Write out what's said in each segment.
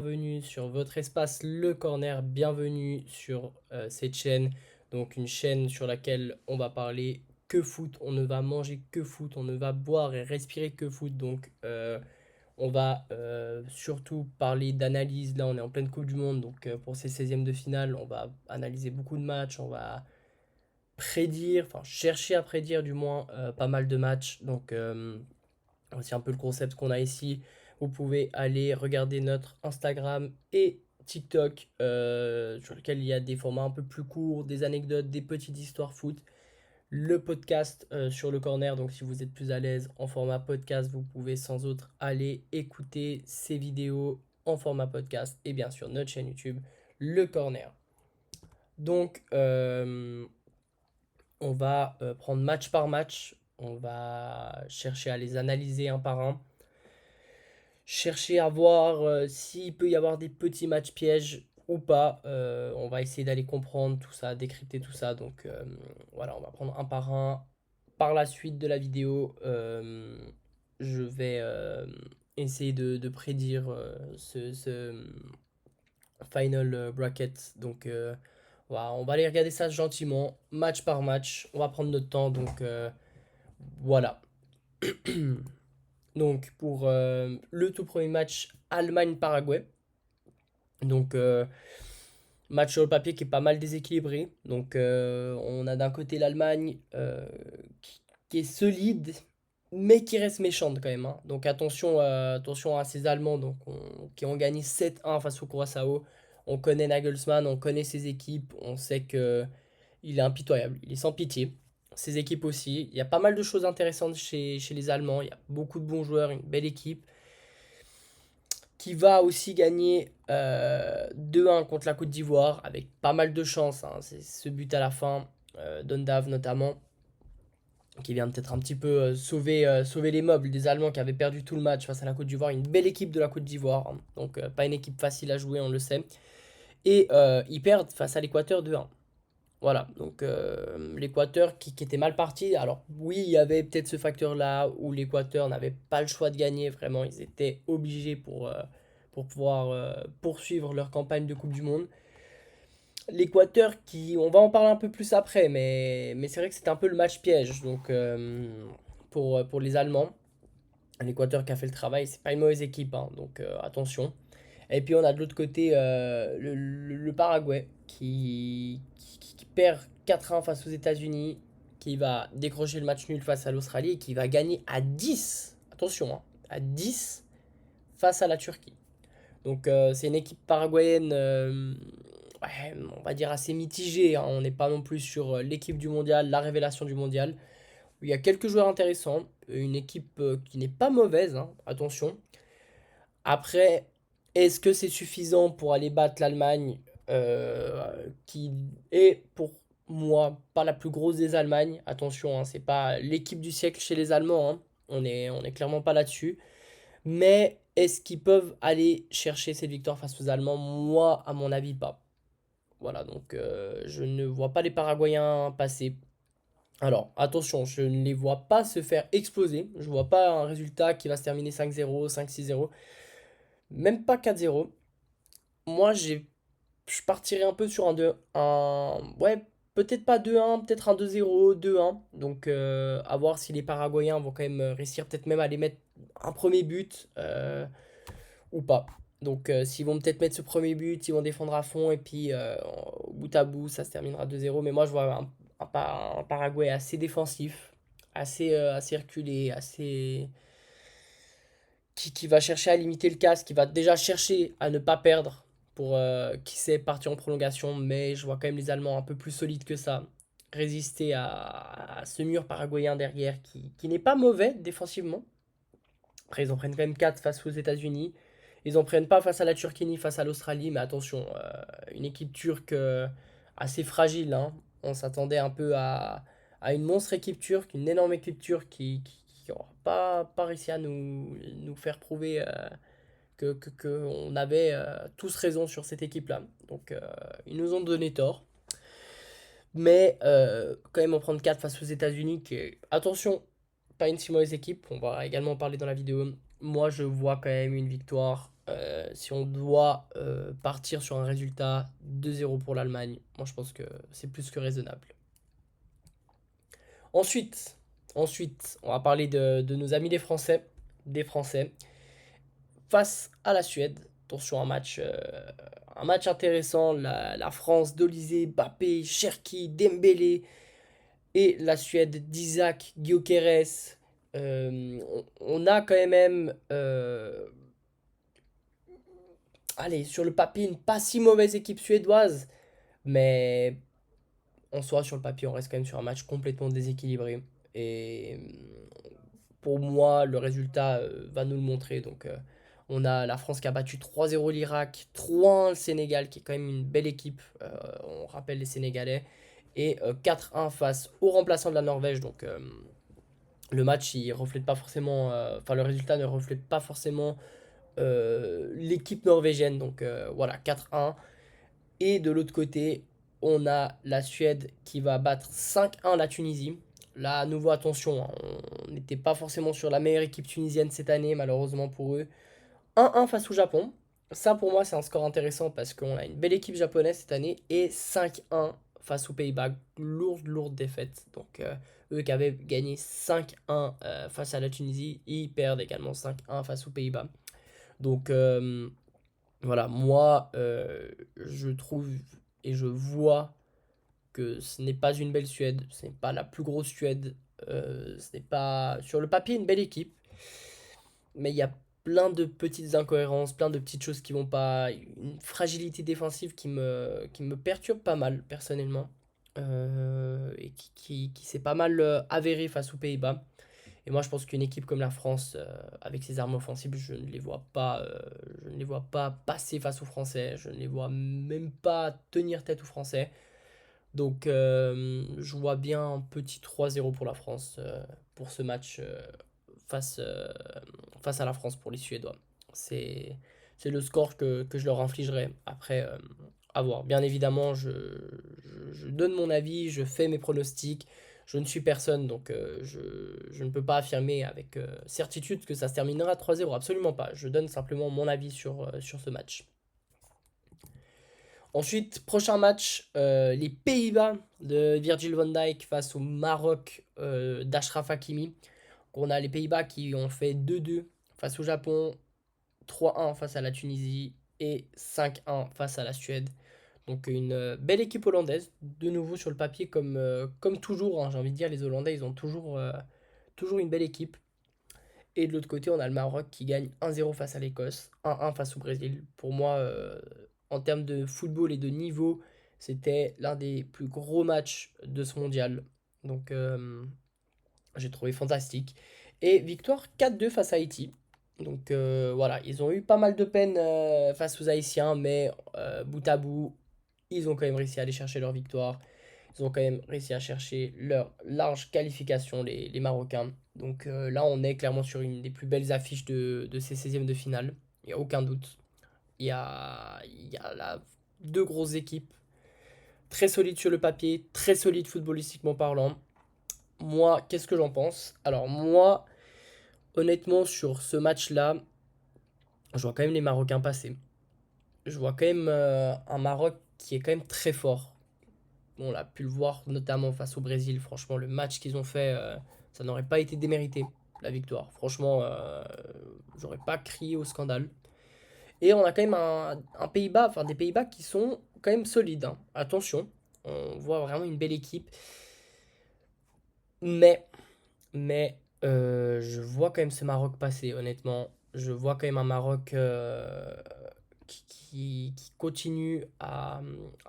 Bienvenue sur votre espace Le Corner, bienvenue sur cette chaîne, donc une chaîne sur laquelle on va parler que foot, on ne va manger que foot, on ne va boire et respirer que foot, donc on va surtout parler d'analyse. Là on est en pleine Coupe du Monde, donc pour ces 16e de finale on va analyser beaucoup de matchs, on va prédire, enfin chercher à prédire du moins pas mal de matchs, donc c'est un peu le concept qu'on a ici. Vous pouvez aller regarder notre Instagram et TikTok sur lequel il y a des formats un peu plus courts, des anecdotes, des petites histoires foot. Le podcast sur le corner, donc si vous êtes plus à l'aise en format podcast, vous pouvez sans autre aller écouter ces vidéos en format podcast et bien sûr notre chaîne YouTube, le corner. Donc on va prendre match par match, on va chercher à les analyser un par un, chercher à voir s'il peut y avoir des petits matchs pièges ou pas. On va essayer d'aller comprendre tout ça, décrypter tout ça. Donc voilà, on va prendre un par un. Par la suite de la vidéo, je vais essayer de prédire ce final bracket. Donc voilà, on va aller regarder ça gentiment, match par match. On va prendre notre temps. Donc voilà. Donc pour le tout premier match, Allemagne-Paraguay. Donc match sur le papier qui est pas mal déséquilibré. Donc on a d'un côté l'Allemagne qui est solide, mais qui reste méchante quand même, hein. Donc attention à ces Allemands donc, qui ont gagné 7-1 face au Curaçao. On connaît Nagelsmann, on connaît ses équipes, on sait que il est impitoyable, il est sans pitié. Ses équipes aussi. Il y a pas mal de choses intéressantes chez les Allemands. Il y a beaucoup de bons joueurs, une belle équipe qui va aussi gagner 2-1 contre la Côte d'Ivoire avec pas mal de chance, hein. C'est ce but à la fin, Dondav notamment, qui vient peut-être un petit peu sauver les meubles des Allemands qui avaient perdu tout le match face à la Côte d'Ivoire. Une belle équipe de la Côte d'Ivoire, hein. Donc pas une équipe facile à jouer, on le sait. Et ils perdent face à l'Équateur 2-1. Voilà, donc l'Équateur qui était mal parti. Alors oui, il y avait peut-être ce facteur-là où l'Équateur n'avait pas le choix de gagner. Vraiment, ils étaient obligés pour pouvoir poursuivre leur campagne de Coupe du Monde. L'Équateur on va en parler un peu plus après, mais c'est vrai que c'était un peu le match piège. Donc pour les Allemands, l'Équateur qui a fait le travail, c'est pas une mauvaise équipe, hein, donc attention. Et puis on a de l'autre côté le Paraguay qui perd 4-1 face aux États-Unis, qui va décrocher le match nul face à l'Australie et qui va gagner à 10, attention, hein, à 10 face à la Turquie. Donc c'est une équipe paraguayenne, ouais, on va dire assez mitigée, hein. On n'est pas non plus sur l'équipe du mondial, la révélation du mondial. Il y a quelques joueurs intéressants, une équipe qui n'est pas mauvaise, hein, attention. Après, est-ce que c'est suffisant pour aller battre l'Allemagne, qui est pour moi pas la plus grosse des Allemagnes? Attention, hein, c'est pas l'équipe du siècle chez les Allemands, hein. On est clairement pas là-dessus. Mais est-ce qu'ils peuvent aller chercher cette victoire face aux Allemands? Moi, à mon avis, pas. Voilà, donc je ne vois pas les Paraguayens passer. Alors, attention, je ne les vois pas se faire exploser. Je vois pas un résultat qui va se terminer 5-0, 5-6-0, même pas 4-0. Moi, je partirais un peu sur ouais, peut-être pas 2-1, peut-être un 2-0, 2-1. Donc, à voir si les Paraguayens vont quand même réussir, peut-être même à les mettre un premier but ou pas. Donc, s'ils vont peut-être mettre ce premier but, ils vont défendre à fond et puis au bout à bout, ça se terminera 2-0. Mais moi, je vois un Paraguay assez défensif, assez reculé, qui va chercher à limiter le casse, qui va déjà chercher à ne pas perdre pour qui sait partir en prolongation. Mais je vois quand même les Allemands un peu plus solides que ça résister à ce mur paraguayen derrière qui n'est pas mauvais défensivement. Après, ils en prennent quand même 4 face aux États-Unis. Ils en prennent pas face à la Turquie ni face à l'Australie, mais attention, une équipe turque assez fragile, hein. On s'attendait un peu à une monstre équipe turque, une énorme équipe turque qui n'aura pas réussi à nous faire prouver que on avait tous raison sur cette équipe-là. Donc, ils nous ont donné tort. Mais quand même, en prendre 4 face aux États-Unis, qui est, attention, pas une si mauvaise équipe. On va également en parler dans la vidéo. Moi, je vois quand même une victoire Si on doit partir sur un résultat 2-0 pour l'Allemagne, moi je pense que c'est plus que raisonnable. Ensuite, on va parler de nos amis les Français, des Français, face à la Suède. Attention, un match intéressant. La France d'Olysée, Mbappé, Cherki, Dembélé et la Suède d'Isaac, Gyökeres. On a quand même, allez, sur le papier, une pas si mauvaise équipe suédoise, mais en soi, sur le papier, on reste quand même sur un match complètement déséquilibré. Et pour moi, le résultat va nous le montrer. Donc, on a la France qui a battu 3-0 l'Irak, 3-1 le Sénégal, qui est quand même une belle équipe. On rappelle les Sénégalais. Et 4-1 face au remplaçant de la Norvège. Donc, le match, il reflète pas forcément. Enfin, le résultat ne reflète pas forcément l'équipe norvégienne. Donc, voilà, 4-1. Et de l'autre côté, on a la Suède qui va battre 5-1 la Tunisie. Là, à nouveau, attention, hein, on n'était pas forcément sur la meilleure équipe tunisienne cette année, malheureusement pour eux. 1-1 face au Japon. Ça, pour moi, c'est un score intéressant parce qu'on a une belle équipe japonaise cette année. Et 5-1 face aux Pays-Bas. Lourde défaite. Donc, eux qui avaient gagné 5-1 face à la Tunisie, ils perdent également 5-1 face aux Pays-Bas. Donc, voilà, moi, je trouve et je vois que ce n'est pas une belle Suède, ce n'est pas la plus grosse Suède, ce n'est pas sur le papier une belle équipe, mais il y a plein de petites incohérences, plein de petites choses qui vont pas, une fragilité défensive qui me perturbe pas mal personnellement, et qui s'est pas mal avérée face aux Pays-Bas. Et moi, je pense qu'une équipe comme la France, avec ses armes offensives, je ne les vois pas passer face aux Français. Je ne les vois même pas tenir tête aux Français. Donc, je vois bien un petit 3-0 pour la France pour ce match face, euh, face à la France pour les Suédois. C'est, c'est le score que je leur infligerai. Après, à voir. Bien évidemment, je donne mon avis, je fais mes pronostics. Je ne suis personne, donc je ne peux pas affirmer avec certitude que ça se terminera 3-0. Absolument pas. Je donne simplement mon avis sur ce match. Ensuite, prochain match, les Pays-Bas de Virgil van Dijk face au Maroc d'Achraf Hakimi. Donc, on a les Pays-Bas qui ont fait 2-2 face au Japon, 3-1 face à la Tunisie et 5-1 face à la Suède. Donc une belle équipe hollandaise, de nouveau sur le papier comme toujours, hein, j'ai envie de dire, les Hollandais, ils ont toujours une belle équipe. Et de l'autre côté, on a le Maroc qui gagne 1-0 face à l'Écosse, 1-1 face au Brésil. Pour moi, en termes de football et de niveau, c'était l'un des plus gros matchs de ce mondial. Donc, j'ai trouvé fantastique. Et victoire 4-2 face à Haïti. Donc, voilà, ils ont eu pas mal de peine face aux Haïtiens, mais bout à bout, ils ont quand même réussi à aller chercher leur victoire. Ils ont quand même réussi à chercher leur large qualification, les Marocains. Donc là, on est clairement sur une des plus belles affiches de ces 16e de finale. Il n'y a aucun doute. Il y a là deux grosses équipes, très solides sur le papier, très solides footballistiquement parlant. Moi, qu'est-ce que j'en pense? Alors moi, honnêtement, sur ce match-là, je vois quand même les Marocains passer. Je vois quand même un Maroc qui est quand même très fort. On l'a pu le voir notamment face au Brésil. Franchement, le match qu'ils ont fait, ça n'aurait pas été démérité, la victoire. Franchement, j'aurais pas crié au scandale. Et on a quand même un Pays-Bas, enfin des Pays-Bas qui sont quand même solides, hein. Attention, on voit vraiment une belle équipe. Mais, mais, je vois quand même ce Maroc passer, honnêtement. Je vois quand même un Maroc qui continue à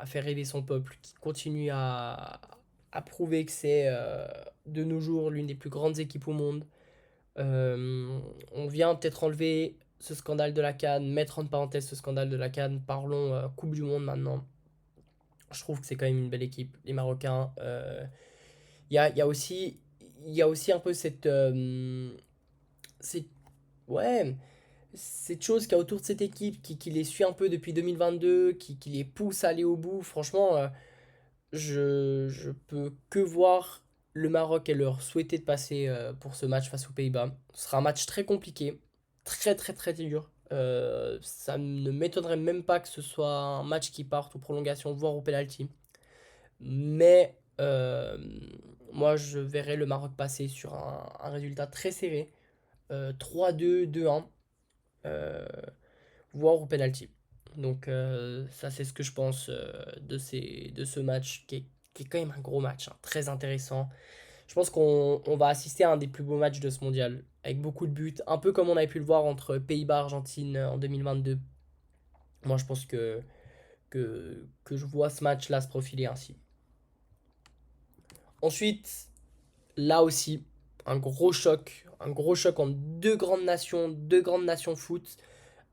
faire rêver son peuple, qui continue à prouver que c'est de nos jours l'une des plus grandes équipes au monde. On vient peut-être enlever ce scandale de la CAN, mettre en parenthèse ce scandale de la CAN. Parlons Coupe du Monde maintenant. Je trouve que c'est quand même une belle équipe, les Marocains. Il y a aussi un peu cette, ouais, cette chose qu'il y a autour de cette équipe qui les suit un peu depuis 2022, qui les pousse à aller au bout. Franchement, je peux que voir le Maroc et leur souhaiter de passer pour ce match face aux Pays-Bas. Ce sera un match très compliqué, très très très dur. Ça ne m'étonnerait même pas que ce soit un match qui parte aux prolongations, voire au penalty. Mais moi, je verrais le Maroc passer sur un résultat très serré. 3-2, 2-1, euh, voire au penalty. Donc ça, c'est ce que je pense de ce match qui est quand même un gros match, hein, très intéressant. Je pense qu'on va assister à un des plus beaux matchs de ce mondial, avec beaucoup de buts, un peu comme on avait pu le voir entre Pays-Bas-Argentine en 2022. Moi, je pense que je vois ce match-là se profiler ainsi. Ensuite, là aussi, un gros choc entre deux grandes nations foot,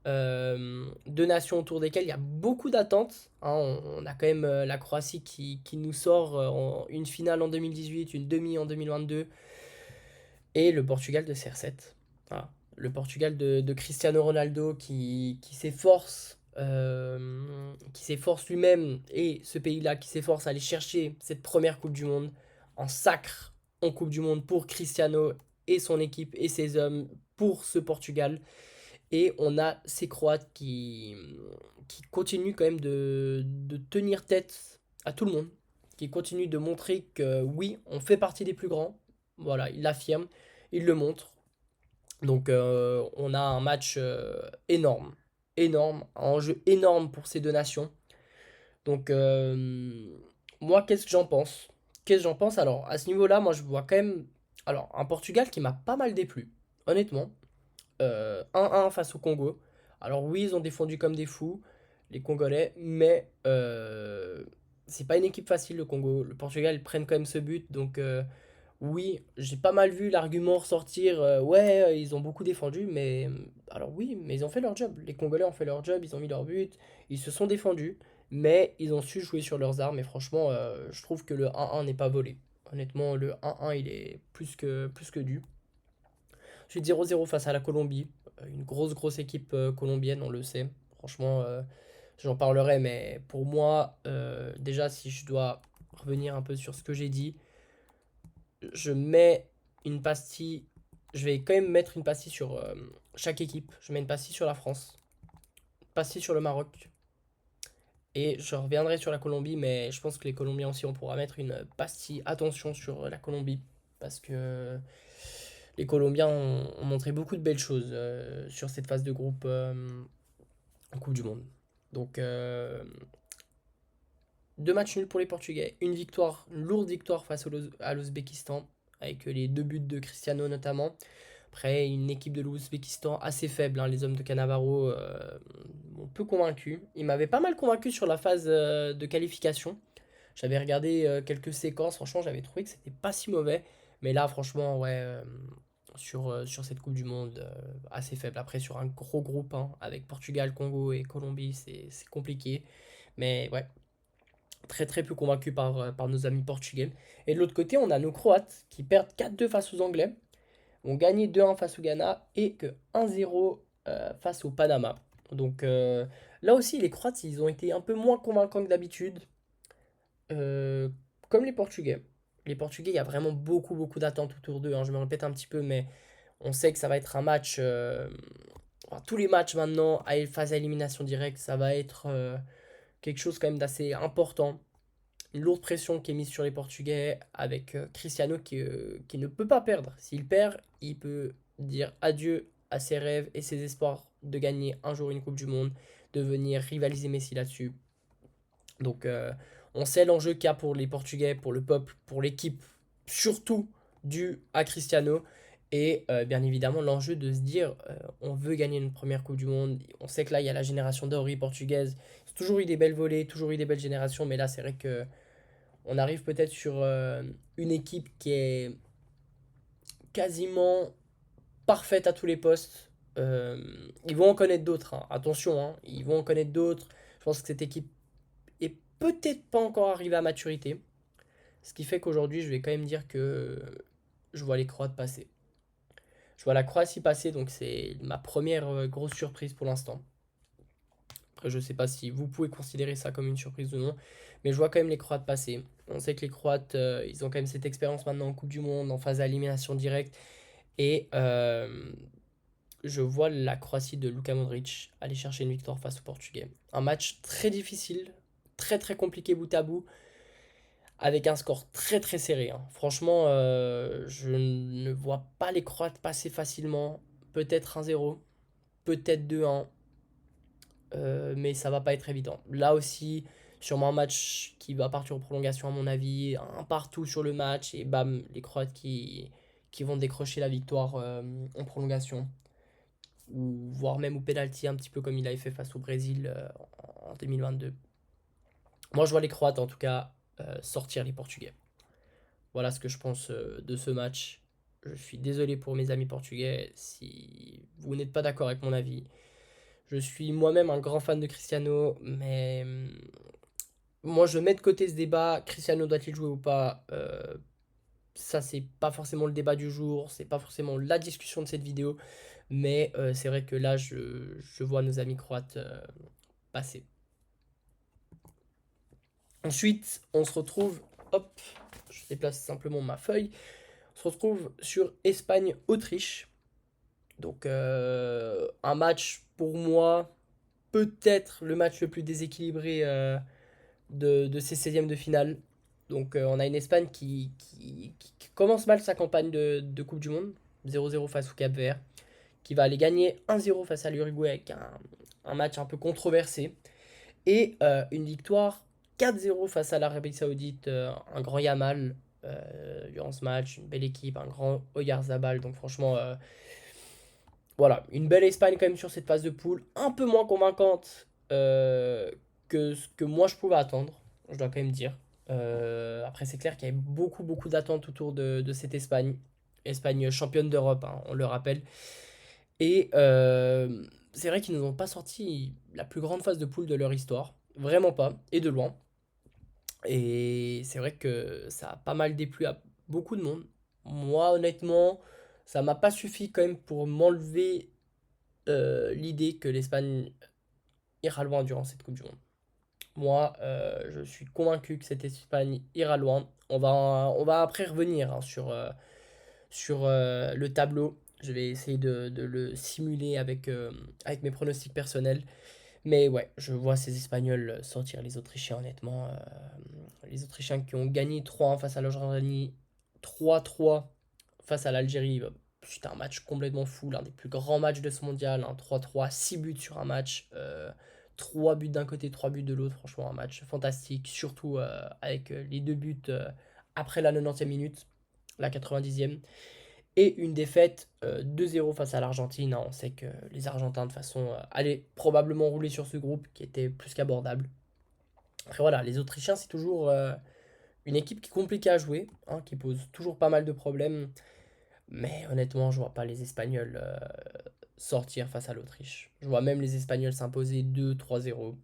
deux nations autour desquelles il y a beaucoup d'attentes, hein. On a quand même la Croatie qui nous sort une finale en 2018, une demi en 2022, et le Portugal de CR7. Voilà. Le Portugal de Cristiano Ronaldo qui s'efforce lui-même, et ce pays-là qui s'efforce à aller chercher cette première Coupe du Monde en sacre en Coupe du Monde pour Cristiano et son équipe et ses hommes pour ce Portugal. Et on a ces Croates qui continuent quand même de tenir tête à tout le monde, qui continuent de montrer que oui, on fait partie des plus grands. Voilà, ils l'affirment, ils le montrent. Donc on a un match énorme, énorme, un enjeu énorme pour ces deux nations. Donc moi, qu'est-ce que j'en pense? Qu'est-ce que j'en pense? Alors, à ce niveau-là, moi, je vois quand même alors un Portugal qui m'a pas mal déplu, honnêtement. 1-1 face au Congo. Alors oui, ils ont défendu comme des fous, les Congolais, mais c'est pas une équipe facile, le Congo. Le Portugal, ils prennent quand même ce but, donc oui, j'ai pas mal vu l'argument ressortir, ouais, ils ont beaucoup défendu, mais alors oui, mais ils ont fait leur job. Les Congolais ont fait leur job, ils ont mis leur but, ils se sont défendus, mais ils ont su jouer sur leurs armes, et franchement, je trouve que le 1-1 n'est pas volé. Honnêtement, le 1-1, il est plus que dû. Ensuite, 0-0 face à la Colombie. Une grosse équipe colombienne, on le sait. Franchement, j'en parlerai, mais pour moi, déjà, si je dois revenir un peu sur ce que j'ai dit, je mets une pastille. Je vais quand même mettre une pastille sur chaque équipe. Je mets une pastille sur la France, une pastille sur le Maroc. Et je reviendrai sur la Colombie, mais je pense que les Colombiens aussi, on pourra mettre une pastille. Attention sur la Colombie, parce que les Colombiens ont montré beaucoup de belles choses sur cette phase de groupe en Coupe du Monde. Donc, deux matchs nuls pour les Portugais, une lourde victoire face à l'Ouzbékistan, avec les deux buts de Cristiano notamment. Après, une équipe de l'Ouzbékistan assez faible, hein, les hommes de Cannavaro m'ont peu convaincu. Ils m'avaient pas mal convaincu sur la phase de qualification. J'avais regardé quelques séquences, franchement, j'avais trouvé que c'était pas si mauvais. Mais là, franchement, ouais, sur cette Coupe du Monde, assez faible. Après, sur un gros groupe, hein, avec Portugal, Congo et Colombie, c'est compliqué. Mais ouais, très peu convaincu par nos amis portugais. Et de l'autre côté, on a nos Croates qui perdent 4-2 face aux Anglais, ont gagné 2-1 face au Ghana et que 1-0 face au Panama. Donc là aussi, les Croates, ils ont été un peu moins convaincants que d'habitude. Euh, Comme les Portugais. Les Portugais, il y a vraiment beaucoup d'attentes autour d'eux, hein. Je me répète un petit peu, mais on sait que ça va être un match. Enfin, tous les matchs maintenant, à phase à élimination directe, ça va être quelque chose quand même d'assez important. Une lourde pression qui est mise sur les Portugais avec Cristiano qui ne peut pas perdre. S'il perd, il peut dire adieu à ses rêves et ses espoirs de gagner un jour une Coupe du Monde, de venir rivaliser Messi là-dessus. Donc on sait l'enjeu qu'il y a pour les Portugais, pour le peuple, pour l'équipe, surtout dû à Cristiano. Et bien évidemment l'enjeu de se dire on veut gagner une première Coupe du Monde. On sait que là il y a la génération d'Ori portugaise. C'est toujours eu des belles volées, toujours eu des belles générations, mais là c'est vrai que on arrive peut-être sur une équipe qui est quasiment parfaite à tous les postes. Ils vont en connaître d'autres, hein. Attention, hein, ils vont en connaître d'autres. Je pense que cette équipe est peut-être pas encore arrivée à maturité. Ce qui fait qu'aujourd'hui, je vais quand même dire que je vois les Croates passer. Je vois la Croatie passer, donc c'est ma première grosse surprise pour l'instant. Après, je sais pas si vous pouvez considérer ça comme une surprise ou non, mais je vois quand même les Croates passer. On sait que les Croates, ils ont quand même cette expérience maintenant en Coupe du Monde, en phase à élimination directe. Et je vois la Croatie de Luka Modric aller chercher une victoire face aux Portugais. Un match très difficile, très très compliqué bout à bout, avec un score très très serré, hein. Franchement, je ne vois pas les Croates passer facilement. Peut-être 1-0, peut-être 2-1, mais ça va pas être évident. Là aussi, sûrement un match qui va partir en prolongation à mon avis, un partout sur le match, et bam, les Croates qui vont décrocher la victoire en prolongation, ou voire même au pénalty, un petit peu comme il avait fait face au Brésil en 2022. Moi, je vois les Croates en tout cas sortir les Portugais. Voilà ce que je pense de ce match. Je suis désolé pour mes amis portugais si vous n'êtes pas d'accord avec mon avis. Je suis moi-même un grand fan de Cristiano, mais moi je mets de côté ce débat. Cristiano doit-il jouer ou pas? Ça, c'est pas forcément le débat du jour, c'est pas forcément la discussion de cette vidéo, mais c'est vrai que là, je vois nos amis croates passer. Ensuite, on se retrouve, hop, je déplace simplement ma feuille, on se retrouve sur Espagne-Autriche. Donc un match pour moi, peut-être le match le plus déséquilibré de ces 16e de finale. Donc on a une Espagne qui commence mal sa campagne de Coupe du Monde, 0-0 face au Cap-Vert, qui va aller gagner 1-0 face à l'Uruguay avec un match un peu controversé, et une victoire 4-0 face à l'Arabie Saoudite, un grand Yamal durant ce match, une belle équipe, un grand Oyarzabal, donc franchement, voilà, une belle Espagne quand même sur cette phase de poule, un peu moins convaincante que ce que moi je pouvais attendre, je dois quand même dire. Après, c'est clair qu'il y avait beaucoup, beaucoup d'attentes autour de cette Espagne. Espagne championne d'Europe, hein, on le rappelle. Et c'est vrai qu'ils ne nous ont pas sorti la plus grande phase de poule de leur histoire. Vraiment pas, et de loin. Et c'est vrai que ça a pas mal déplu à beaucoup de monde. Moi, honnêtement, ça m'a pas suffi quand même pour m'enlever l'idée que l'Espagne ira loin durant cette Coupe du Monde. Moi, je suis convaincu que cette Espagne ira loin. On va après revenir hein, sur le tableau. Je vais essayer de le simuler avec mes pronostics personnels. Mais ouais, je vois ces Espagnols sortir les Autrichiens, honnêtement. Les Autrichiens qui ont gagné 3-1 face à la Jordanie, 3-3 face à l'Algérie. C'était un match complètement fou, l'un des plus grands matchs de ce mondial. 3-3, 6 buts sur un match. 3 buts d'un côté, 3 buts de l'autre. Franchement, un match fantastique. Surtout avec les deux buts après la 90e minute, la 90e. Et une défaite 2-0 face à l'Argentine, hein. On sait que les Argentins, de toute façon, allaient probablement rouler sur ce groupe qui était plus qu'abordable. Après, voilà, les Autrichiens, c'est toujours une équipe qui est compliquée à jouer, hein, qui pose toujours pas mal de problèmes. Mais honnêtement, je vois pas les Espagnols sortir face à l'Autriche. Je vois même les Espagnols s'imposer 2-3-0,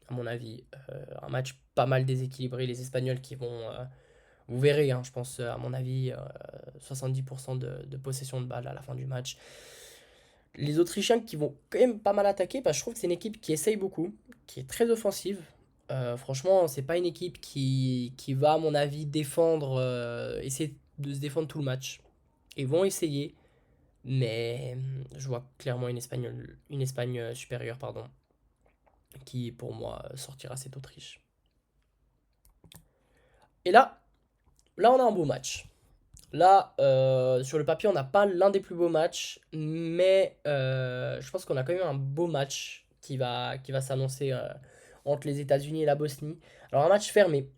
à mon avis. Un match pas mal déséquilibré. Les Espagnols qui vont vous verrez, hein, je pense, à mon avis, 70% de possession de balle à la fin du match. Les Autrichiens qui vont quand même pas mal attaquer, parce que je trouve que c'est une équipe qui essaye beaucoup, qui est très offensive. Franchement, c'est pas une équipe qui va, à mon avis, défendre, essayer de se défendre tout le match. Ils vont essayer, mais je vois clairement une Espagne supérieure, pardon, qui pour moi sortira cette Autriche. Et là on a un beau match. Là, sur le papier, on n'a pas l'un des plus beaux matchs, mais je pense qu'on a quand même un beau match qui va s'annoncer entre les États-Unis et la Bosnie. Alors, un match fermé.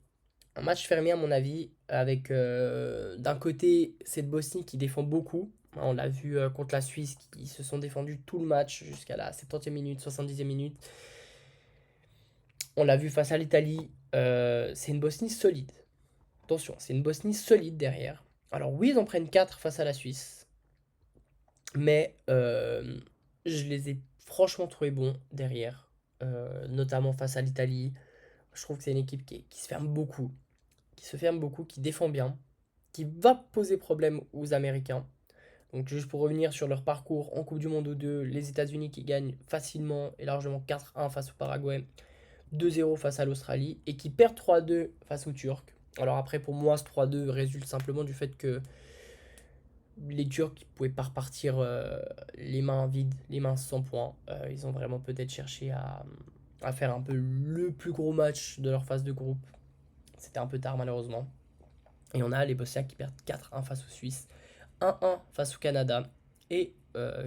Un match fermé, à mon avis, avec d'un côté cette Bosnie qui défend beaucoup. On l'a vu contre la Suisse, qui se sont défendus tout le match jusqu'à la 70e minute, 70e minute. On l'a vu face à l'Italie. C'est une Bosnie solide. Attention, c'est une Bosnie solide derrière. Alors oui, ils en prennent 4 face à la Suisse, mais je les ai franchement trouvés bons derrière, notamment face à l'Italie. Je trouve que c'est une équipe qui se ferme beaucoup, qui défend bien, qui va poser problème aux Américains. Donc juste pour revenir sur leur parcours en Coupe du Monde ou 2, les États-Unis qui gagnent facilement et largement 4-1 face au Paraguay, 2-0 face à l'Australie et qui perdent 3-2 face aux Turcs. Alors après, pour moi, ce 3-2 résulte simplement du fait que les Turcs ne pouvaient pas repartir les mains vides, les mains sans points. Ils ont vraiment peut-être cherché à faire un peu le plus gros match de leur phase de groupe. C'était un peu tard malheureusement. Et on a les Bosniaques qui perdent 4-1 face aux Suisses, 1-1 face au Canada et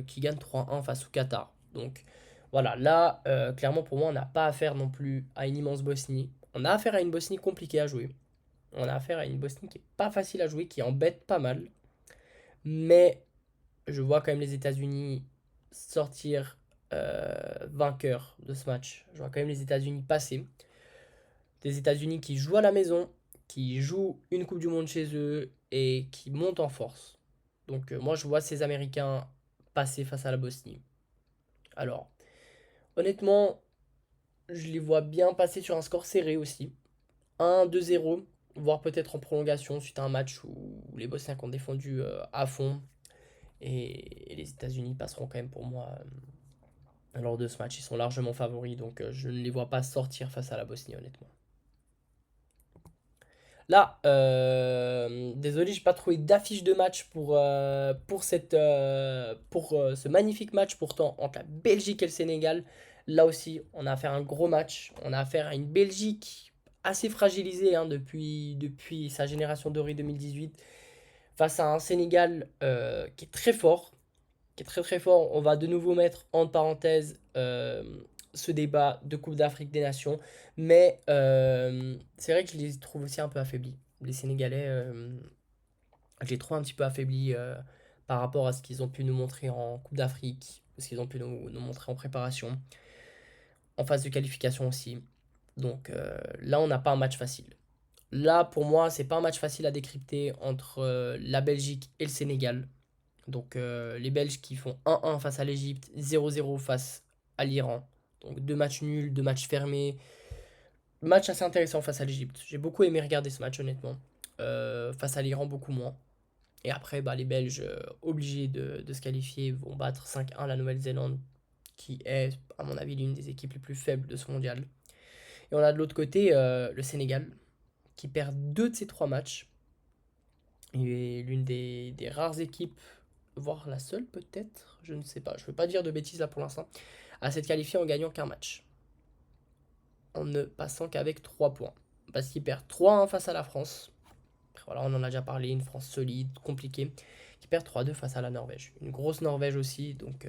qui gagnent 3-1 face au Qatar. Donc voilà, là, clairement pour moi, on n'a pas affaire non plus à une immense Bosnie. On a affaire à une Bosnie compliquée à jouer. On a affaire à une Bosnie qui est pas facile à jouer, qui embête pas mal. Mais je vois quand même les États-Unis sortir vainqueurs de ce match. Je vois quand même les États-Unis passer. Des États-Unis qui jouent à la maison, qui jouent une Coupe du Monde chez eux et qui montent en force. Donc moi je vois ces Américains passer face à la Bosnie. Alors, honnêtement, je les vois bien passer sur un score serré aussi. 1-2-0, voire peut-être en prolongation suite à un match où les Bosniaques ont défendu à fond. Et les États-Unis passeront quand même pour moi lors de ce match. Ils sont largement favoris, donc je ne les vois pas sortir face à la Bosnie, honnêtement. Là, désolé, j'ai pas trouvé d'affiche de match pour ce magnifique match pourtant entre la Belgique et le Sénégal. Là aussi, on a affaire à un gros match. On a affaire à une Belgique assez fragilisée hein, depuis sa génération dorée 2018 face à un Sénégal qui est très fort, qui est très très fort. On va de nouveau mettre en parenthèse ce débat de Coupe d'Afrique des Nations. Mais c'est vrai que je les trouve aussi un peu affaiblis. Les Sénégalais, je les trouve un petit peu affaiblis par rapport à ce qu'ils ont pu nous montrer en Coupe d'Afrique, ce qu'ils ont pu nous montrer en préparation, en phase de qualification aussi. Donc là, on n'a pas un match facile. Là, pour moi, c'est pas un match facile à décrypter entre la Belgique et le Sénégal. Donc les Belges qui font 1-1 face à l'Égypte, 0-0 face à l'Iran. Donc deux matchs nuls, deux matchs fermés. Match assez intéressant face à l'Égypte. J'ai beaucoup aimé regarder ce match honnêtement. Face à l'Iran, beaucoup moins. Et après, bah, les Belges, obligés de se qualifier, vont battre 5-1 la Nouvelle-Zélande, qui est, à mon avis, l'une des équipes les plus faibles de ce mondial. Et on a de l'autre côté le Sénégal, qui perd deux de ses trois matchs. Et l'une des rares équipes, voire la seule peut-être, je ne sais pas, je ne veux pas dire de bêtises là pour l'instant, à s'être qualifiée en gagnant qu'un match. En ne passant qu'avec 3 points. Parce qu'ils perdent 3-1 face à la France. Voilà, on en a déjà parlé, une France solide, compliquée. Qui perd 3-2 face à la Norvège. Une grosse Norvège aussi, donc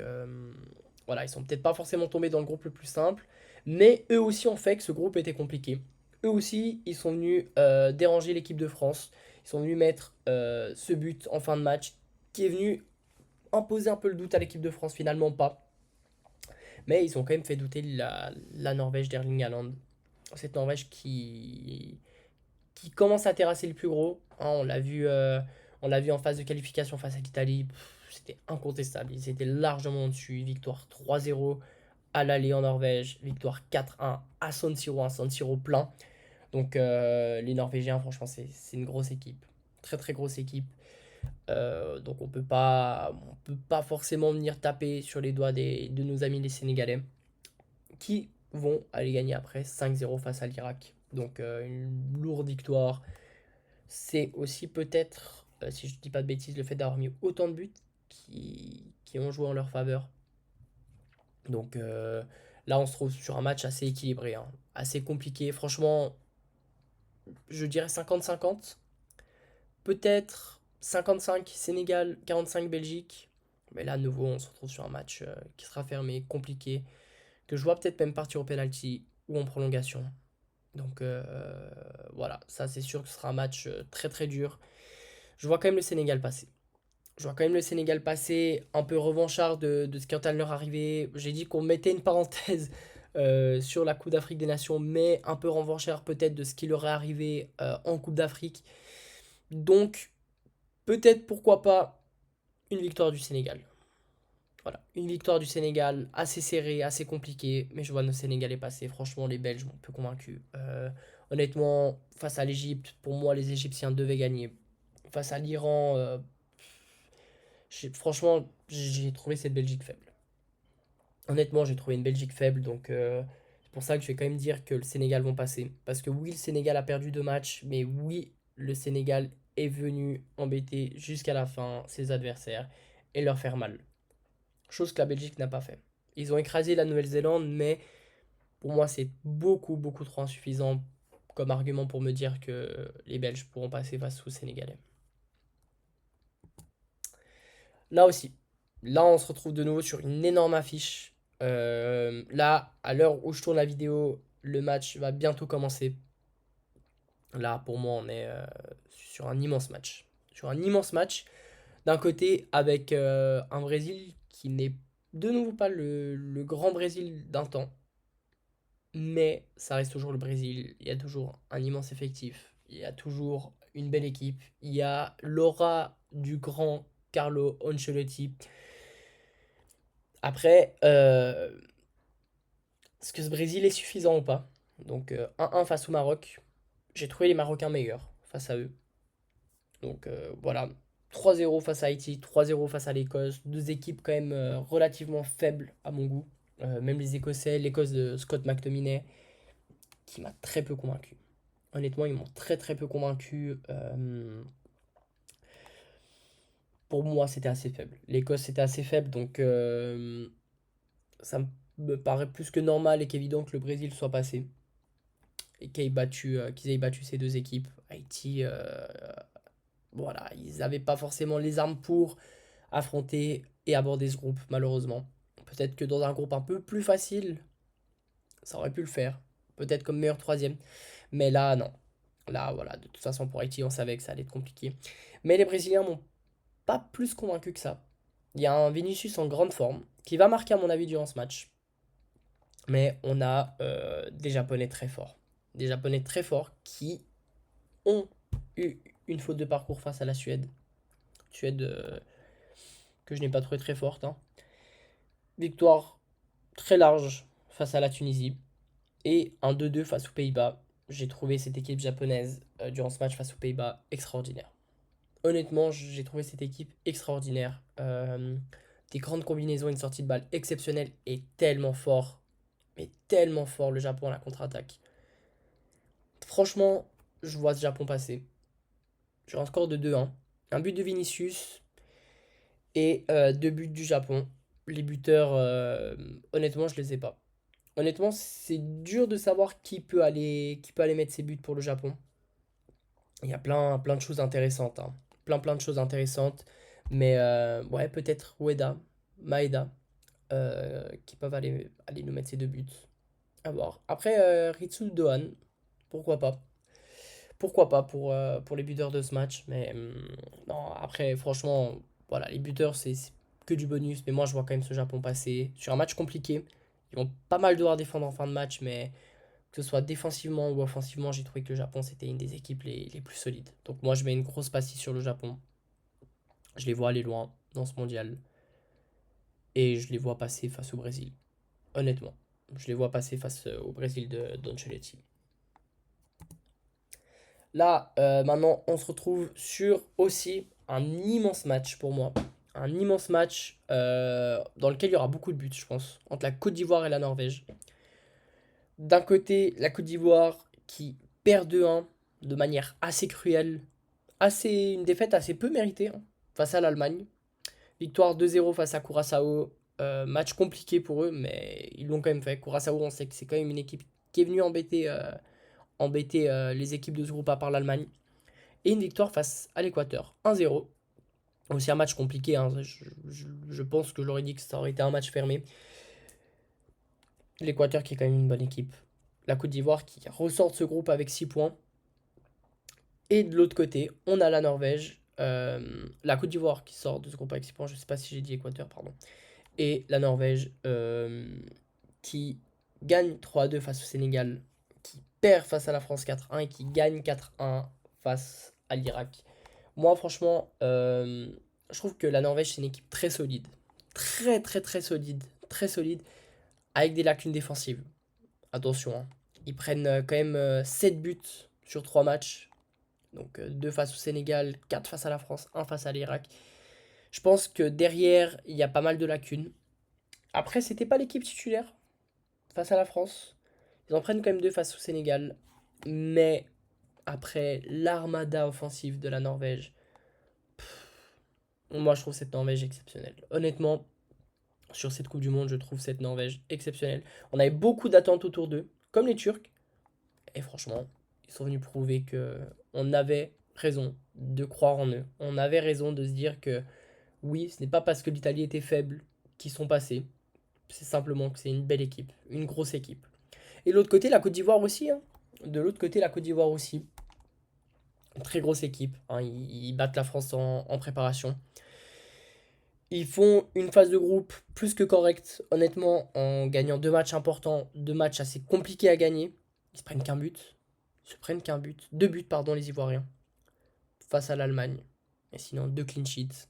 voilà, ils sont peut-être pas forcément tombés dans le groupe le plus simple. Mais eux aussi ont fait que ce groupe était compliqué. Eux aussi, ils sont venus déranger l'équipe de France. Ils sont venus mettre ce but en fin de match qui est venu imposer un peu le doute à l'équipe de France, finalement pas. Mais ils ont quand même fait douter la Norvège d'Erling Haaland. Cette Norvège qui commence à terrasser le plus gros. Hein, on l'a vu en phase de qualification face à l'Italie. C'était incontestable. Ils étaient largement au-dessus. Victoire 3-0 à l'aller en Norvège. Victoire 4-1 à San Siro, un San Siro plein. Donc les Norvégiens, franchement, c'est une grosse équipe. Très très grosse équipe. Donc on peut pas forcément venir taper sur les doigts de nos amis les Sénégalais qui vont aller gagner après 5-0 face à l'Irak. Donc une lourde victoire. C'est aussi peut-être, si je ne dis pas de bêtises, le fait d'avoir mis autant de buts qui ont joué en leur faveur. Donc là on se trouve sur un match assez équilibré, hein, assez compliqué. Franchement, je dirais 50-50. Peut-être 55 Sénégal, 45 Belgique. Mais là, à nouveau, on se retrouve sur un match qui sera fermé, compliqué, que je vois peut-être même partir au penalty ou en prolongation. Donc voilà, ça c'est sûr que ce sera un match très très dur. Je vois quand même le Sénégal passer. Je vois quand même le Sénégal passer, un peu revanchard de ce qui est en leur arrivé. J'ai dit qu'on mettait une parenthèse sur la Coupe d'Afrique des Nations, mais un peu revanchard peut-être de ce qui leur est arrivé en Coupe d'Afrique. Donc peut-être pourquoi pas une victoire du Sénégal. Voilà, une victoire du Sénégal assez serrée, assez compliquée, mais je vois nos Sénégalais passer. Franchement, les Belges m'ont un peu convaincu. Honnêtement, face à l'Égypte, pour moi, les Égyptiens devaient gagner. Face à l'Iran, franchement, j'ai trouvé cette Belgique faible. Honnêtement, j'ai trouvé une Belgique faible, donc c'est pour ça que je vais quand même dire que le Sénégal vont passer. Parce que oui, le Sénégal a perdu deux matchs, mais oui, le Sénégal est venu embêter jusqu'à la fin ses adversaires et leur faire mal. Chose que la Belgique n'a pas fait. Ils ont écrasé la Nouvelle-Zélande, mais pour moi, c'est beaucoup, beaucoup trop insuffisant comme argument pour me dire que les Belges pourront passer face aux Sénégalais. Là aussi, là, on se retrouve de nouveau sur une énorme affiche. Là, à l'heure où je tourne la vidéo, le match va bientôt commencer. Là, pour moi, on est sur un immense match. Sur un immense match. D'un côté, avec un Brésil qui n'est de nouveau pas le grand Brésil d'un temps. Mais ça reste toujours le Brésil. Il y a toujours un immense effectif. Il y a toujours une belle équipe. Il y a l'aura du grand Carlo Ancelotti. Après, est-ce que ce Brésil est suffisant ou pas? Donc 1-1 face au Maroc. J'ai trouvé les Marocains meilleurs face à eux. Donc voilà. 3-0 face à Haïti, 3-0 face à l'Écosse. Deux équipes quand même relativement faibles à mon goût. Même les Écossais, l'Écosse de Scott McTominay, qui m'a très peu convaincu. Honnêtement, ils m'ont très très peu convaincu. Pour moi, c'était assez faible. L'Écosse, c'était assez faible, donc ça me paraît plus que normal et qu'évident que le Brésil soit passé. Et qu'ils aient battu ces deux équipes. Haïti, voilà, ils n'avaient pas forcément les armes pour affronter et aborder ce groupe, malheureusement. Peut-être que dans un groupe un peu plus facile, ça aurait pu le faire. Peut-être comme meilleur troisième. Mais là, non. Là, voilà, de toute façon, pour Haïti, on savait que ça allait être compliqué. Mais les Brésiliens m'ont pas plus convaincu que ça. Il y a un Vinicius en grande forme, qui va marquer à mon avis durant ce match. Mais on a des Japonais très forts. Des Japonais très forts qui ont eu une faute de parcours face à la Suède. Suède que je n'ai pas trouvé très forte, hein. Victoire très large face à la Tunisie. Et un 2-2 face aux Pays-Bas. J'ai trouvé cette équipe japonaise durant ce match face aux Pays-Bas extraordinaire. Honnêtement, j'ai trouvé cette équipe extraordinaire. Des grandes combinaisons, une sortie de balle exceptionnelle et tellement fort. Mais tellement fort le Japon à la contre-attaque. Franchement, je vois ce Japon passer. J'ai un score de 2-1. Un but de Vinicius et deux buts du Japon. Les buteurs, honnêtement, je les ai pas. Honnêtement, c'est dur de savoir qui peut aller mettre ses buts pour le Japon. Il y a plein de choses intéressantes, hein. Plein de choses intéressantes. Mais ouais, peut-être Ueda, Maeda, qui peuvent aller nous mettre ces deux buts. À voir. Après, Ritsu Dohan, pourquoi pas. Pourquoi pas pour les buteurs de ce match. Mais non, après, franchement, voilà, les buteurs, c'est que du bonus. Mais moi, je vois quand même ce Japon passer sur un match compliqué. Ils vont pas mal devoir défendre en fin de match, mais que ce soit défensivement ou offensivement, j'ai trouvé que le Japon, c'était une des équipes les plus solides. Donc moi, je mets une grosse pastille sur le Japon. Je les vois aller loin dans ce mondial. Et je les vois passer face au Brésil. Honnêtement. Je les vois passer face au Brésil d'Ancelotti. Là, maintenant, on se retrouve sur aussi un immense match pour moi. Un immense match dans lequel il y aura beaucoup de buts, je pense, entre la Côte d'Ivoire et la Norvège. D'un côté, la Côte d'Ivoire qui perd 2-1 de manière assez cruelle, une défaite assez peu méritée, hein, face à l'Allemagne. Victoire 2-0 face à Curaçao. Match compliqué pour eux, mais ils l'ont quand même fait. Curaçao, on sait que c'est quand même une équipe qui est venue embêter les équipes de ce groupe à part l'Allemagne. Et une victoire face à l'Équateur, 1-0. Aussi un match compliqué, hein. Je pense que j'aurais dit que ça aurait été un match fermé. L'Équateur qui est quand même une bonne équipe. La Côte d'Ivoire qui ressort de ce groupe avec 6 points. Et de l'autre côté, on a la Norvège. La Côte d'Ivoire qui sort de ce groupe avec 6 points. Je ne sais pas si j'ai dit Équateur, pardon. Et la Norvège qui gagne 3-2 face au Sénégal. Qui perd face à la France 4-1 et qui gagne 4-1 face à l'Irak. Moi, franchement, je trouve que la Norvège, c'est une équipe très solide. Très, très, très solide. Très solide. Avec des lacunes défensives. Attention, hein. Ils prennent quand même 7 buts sur 3 matchs. Donc 2 face au Sénégal, 4 face à la France, 1 face à l'Irak. Je pense que derrière, il y a pas mal de lacunes. Après, c'était pas l'équipe titulaire face à la France. Ils en prennent quand même 2 face au Sénégal. Mais après l'armada offensive de la Norvège, moi je trouve cette Norvège exceptionnelle. Honnêtement, sur cette Coupe du Monde, je trouve cette Norvège exceptionnelle. On avait beaucoup d'attentes autour d'eux, comme les Turcs. Et franchement, ils sont venus prouver que on avait raison de croire en eux. On avait raison de se dire que oui, ce n'est pas parce que l'Italie était faible qu'ils sont passés. C'est simplement que c'est une belle équipe, une grosse équipe. Et de l'autre côté, la Côte d'Ivoire aussi, hein. De l'autre côté, la Côte d'Ivoire aussi. Une très grosse équipe, hein. Ils battent la France en préparation. Ils font une phase de groupe plus que correcte, honnêtement, en gagnant deux matchs importants, deux matchs assez compliqués à gagner. Ils se prennent qu'un but. Ils se prennent qu'un but. Deux buts, pardon, les Ivoiriens, face à l'Allemagne. Et sinon, deux clean sheets.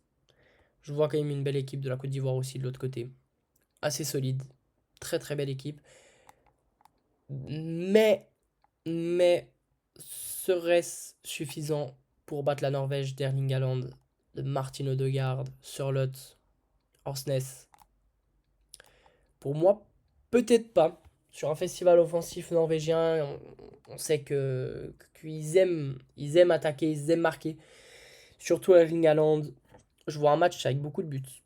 Je vois quand même une belle équipe de la Côte d'Ivoire aussi de l'autre côté. Assez solide. Très très belle équipe. Mais, serait-ce suffisant pour battre la Norvège d'Erling Haaland, de Martin Odegaard, Sørloth, Orsnes? Pour moi, peut-être pas. Sur un festival offensif norvégien, on sait qu'ils aiment attaquer, ils aiment marquer. Surtout Erling Haaland. Je vois un match avec beaucoup de buts.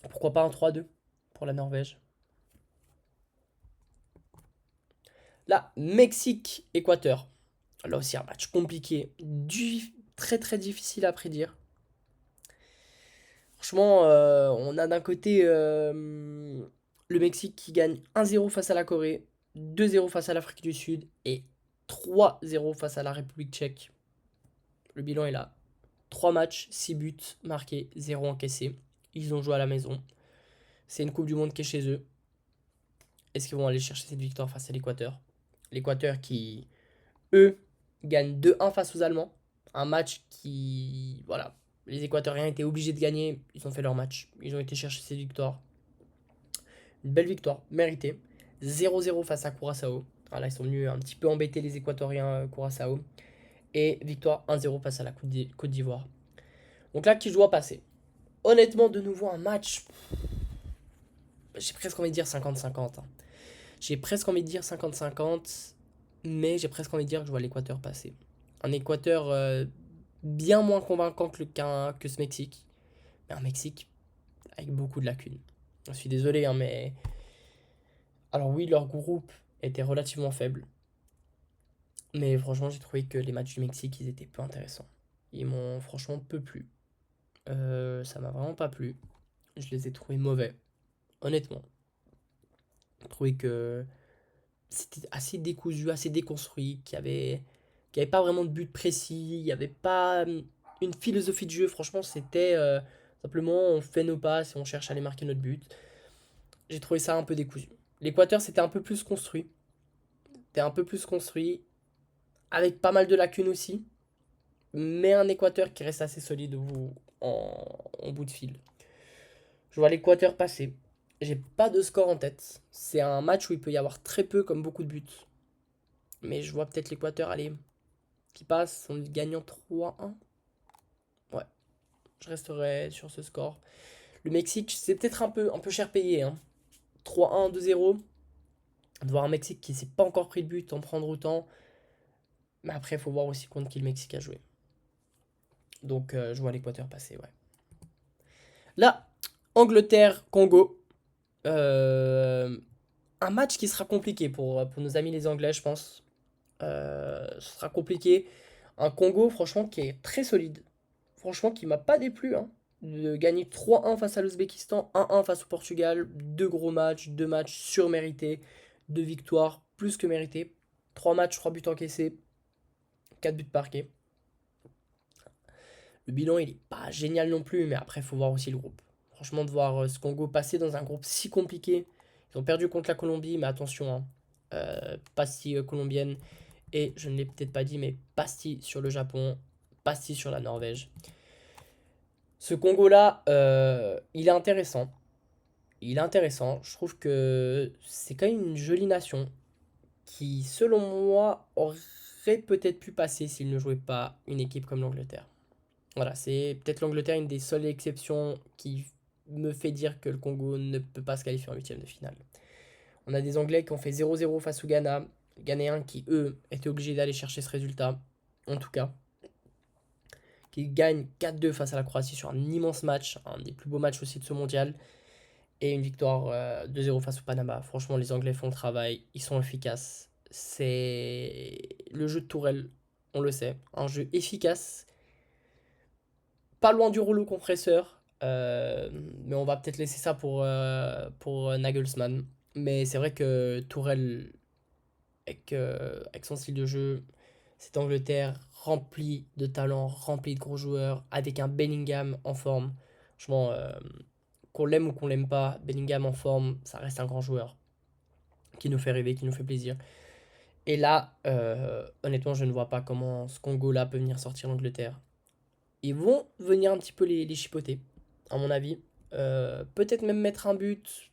Pourquoi pas un 3-2 pour la Norvège? Là, Mexique-Équateur. Là aussi un match compliqué, très très difficile à prédire. Franchement, on a d'un côté le Mexique qui gagne 1-0 face à la Corée, 2-0 face à l'Afrique du Sud et 3-0 face à la République tchèque. Le bilan est là. 3 matchs, 6 buts marqués, 0 encaissé. Ils ont joué à la maison. C'est une Coupe du Monde qui est chez eux. Est-ce qu'ils vont aller chercher cette victoire face à l'Équateur? L'Équateur qui, eux, gagnent 2-1 face aux Allemands. Un match qui, voilà, les Équatoriens étaient obligés de gagner. Ils ont fait leur match. Ils ont été chercher cette victoire. Une belle victoire, méritée. 0-0 face à Curaçao. Là, ils sont venus un petit peu embêter les Équatoriens Curaçao. Et victoire 1-0 face à la Côte d'Ivoire. Donc là, qui doit passer? Honnêtement, de nouveau, un match. J'ai presque envie de dire 50-50. J'ai presque envie de dire 50-50. Mais j'ai presque envie de dire que je vois l'Équateur passer. Un Équateur bien moins convaincant que ce Mexique. Mais un Mexique avec beaucoup de lacunes. Je suis désolé, hein, mais. Alors, oui, leur groupe était relativement faible. Mais franchement, j'ai trouvé que les matchs du Mexique, ils étaient peu intéressants. Ils m'ont franchement peu plu. Ça m'a vraiment pas plu. Je les ai trouvés mauvais. Honnêtement. J'ai trouvé que c'était assez décousu, assez déconstruit, qu'il y avait pas vraiment de but précis, il n'y avait pas une philosophie de jeu. Franchement, c'était simplement on fait nos passes et on cherche à aller marquer notre but. J'ai trouvé ça un peu décousu. L'Équateur, c'était un peu plus construit. C'était un peu plus construit, avec pas mal de lacunes aussi, mais un Équateur qui reste assez solide en bout de fil. Je vois l'Équateur passer. J'ai pas de score en tête. C'est un match où il peut y avoir très peu, comme beaucoup de buts. Mais je vois peut-être l'Équateur aller qui passe en gagnant 3-1. Ouais, je resterai sur ce score. Le Mexique, c'est peut-être un peu cher payé, hein. 3-1, 2-0. De voir un Mexique qui s'est pas encore pris de but, en prendre autant. Mais après, il faut voir aussi contre qui le Mexique a joué. Donc, je vois l'Équateur passer, ouais. Là, Angleterre-Congo. Euh, un match qui sera compliqué pour nos amis les Anglais, je pense. Ce sera compliqué. Un Congo, franchement, qui est très solide. Franchement, qui m'a pas déplu, hein. De gagner 3-1 face à l'Ouzbékistan, 1-1 face au Portugal. Deux gros matchs, deux matchs surmérités. Deux victoires plus que méritées. Trois matchs, trois buts encaissés. Quatre buts marqués. Le bilan, il est pas génial non plus, mais après, il faut voir aussi le groupe. Franchement, de voir ce Congo passer dans un groupe si compliqué. Ils ont perdu contre la Colombie, mais attention, hein. Pastille colombienne. Et je ne l'ai peut-être pas dit, mais pastille sur le Japon, pastille sur la Norvège. Ce Congo-là, il est intéressant. Il est intéressant. Je trouve que c'est quand même une jolie nation qui, selon moi, aurait peut-être pu passer s'il ne jouait pas une équipe comme l'Angleterre. Voilà, c'est peut-être l'Angleterre une des seules exceptions qui me fait dire que le Congo ne peut pas se qualifier en huitième de finale. On a des Anglais qui ont fait 0-0 face au Ghana, Les Ghanéens qui, eux, étaient obligés d'aller chercher ce résultat, en tout cas. Qui gagnent 4-2 face à la Croatie sur un immense match, un des plus beaux matchs aussi de ce mondial. Et une victoire 2-0 face au Panama. Franchement, les Anglais font le travail, ils sont efficaces. C'est le jeu de Tourelle, on le sait. Un jeu efficace, pas loin du rouleau compresseur. Mais on va peut-être laisser ça pour Nagelsmann. Mais c'est vrai que Tourelle, avec son style de jeu, cette Angleterre remplie de talents, remplie de gros joueurs, avec un Bellingham en forme. Franchement, qu'on l'aime ou qu'on l'aime pas, Bellingham en forme, ça reste un grand joueur qui nous fait rêver, qui nous fait plaisir. Et là, honnêtement, je ne vois pas comment ce Congo-là peut venir sortir l'Angleterre. Ils vont venir un petit peu les chipoter, à mon avis. Peut-être même mettre un but.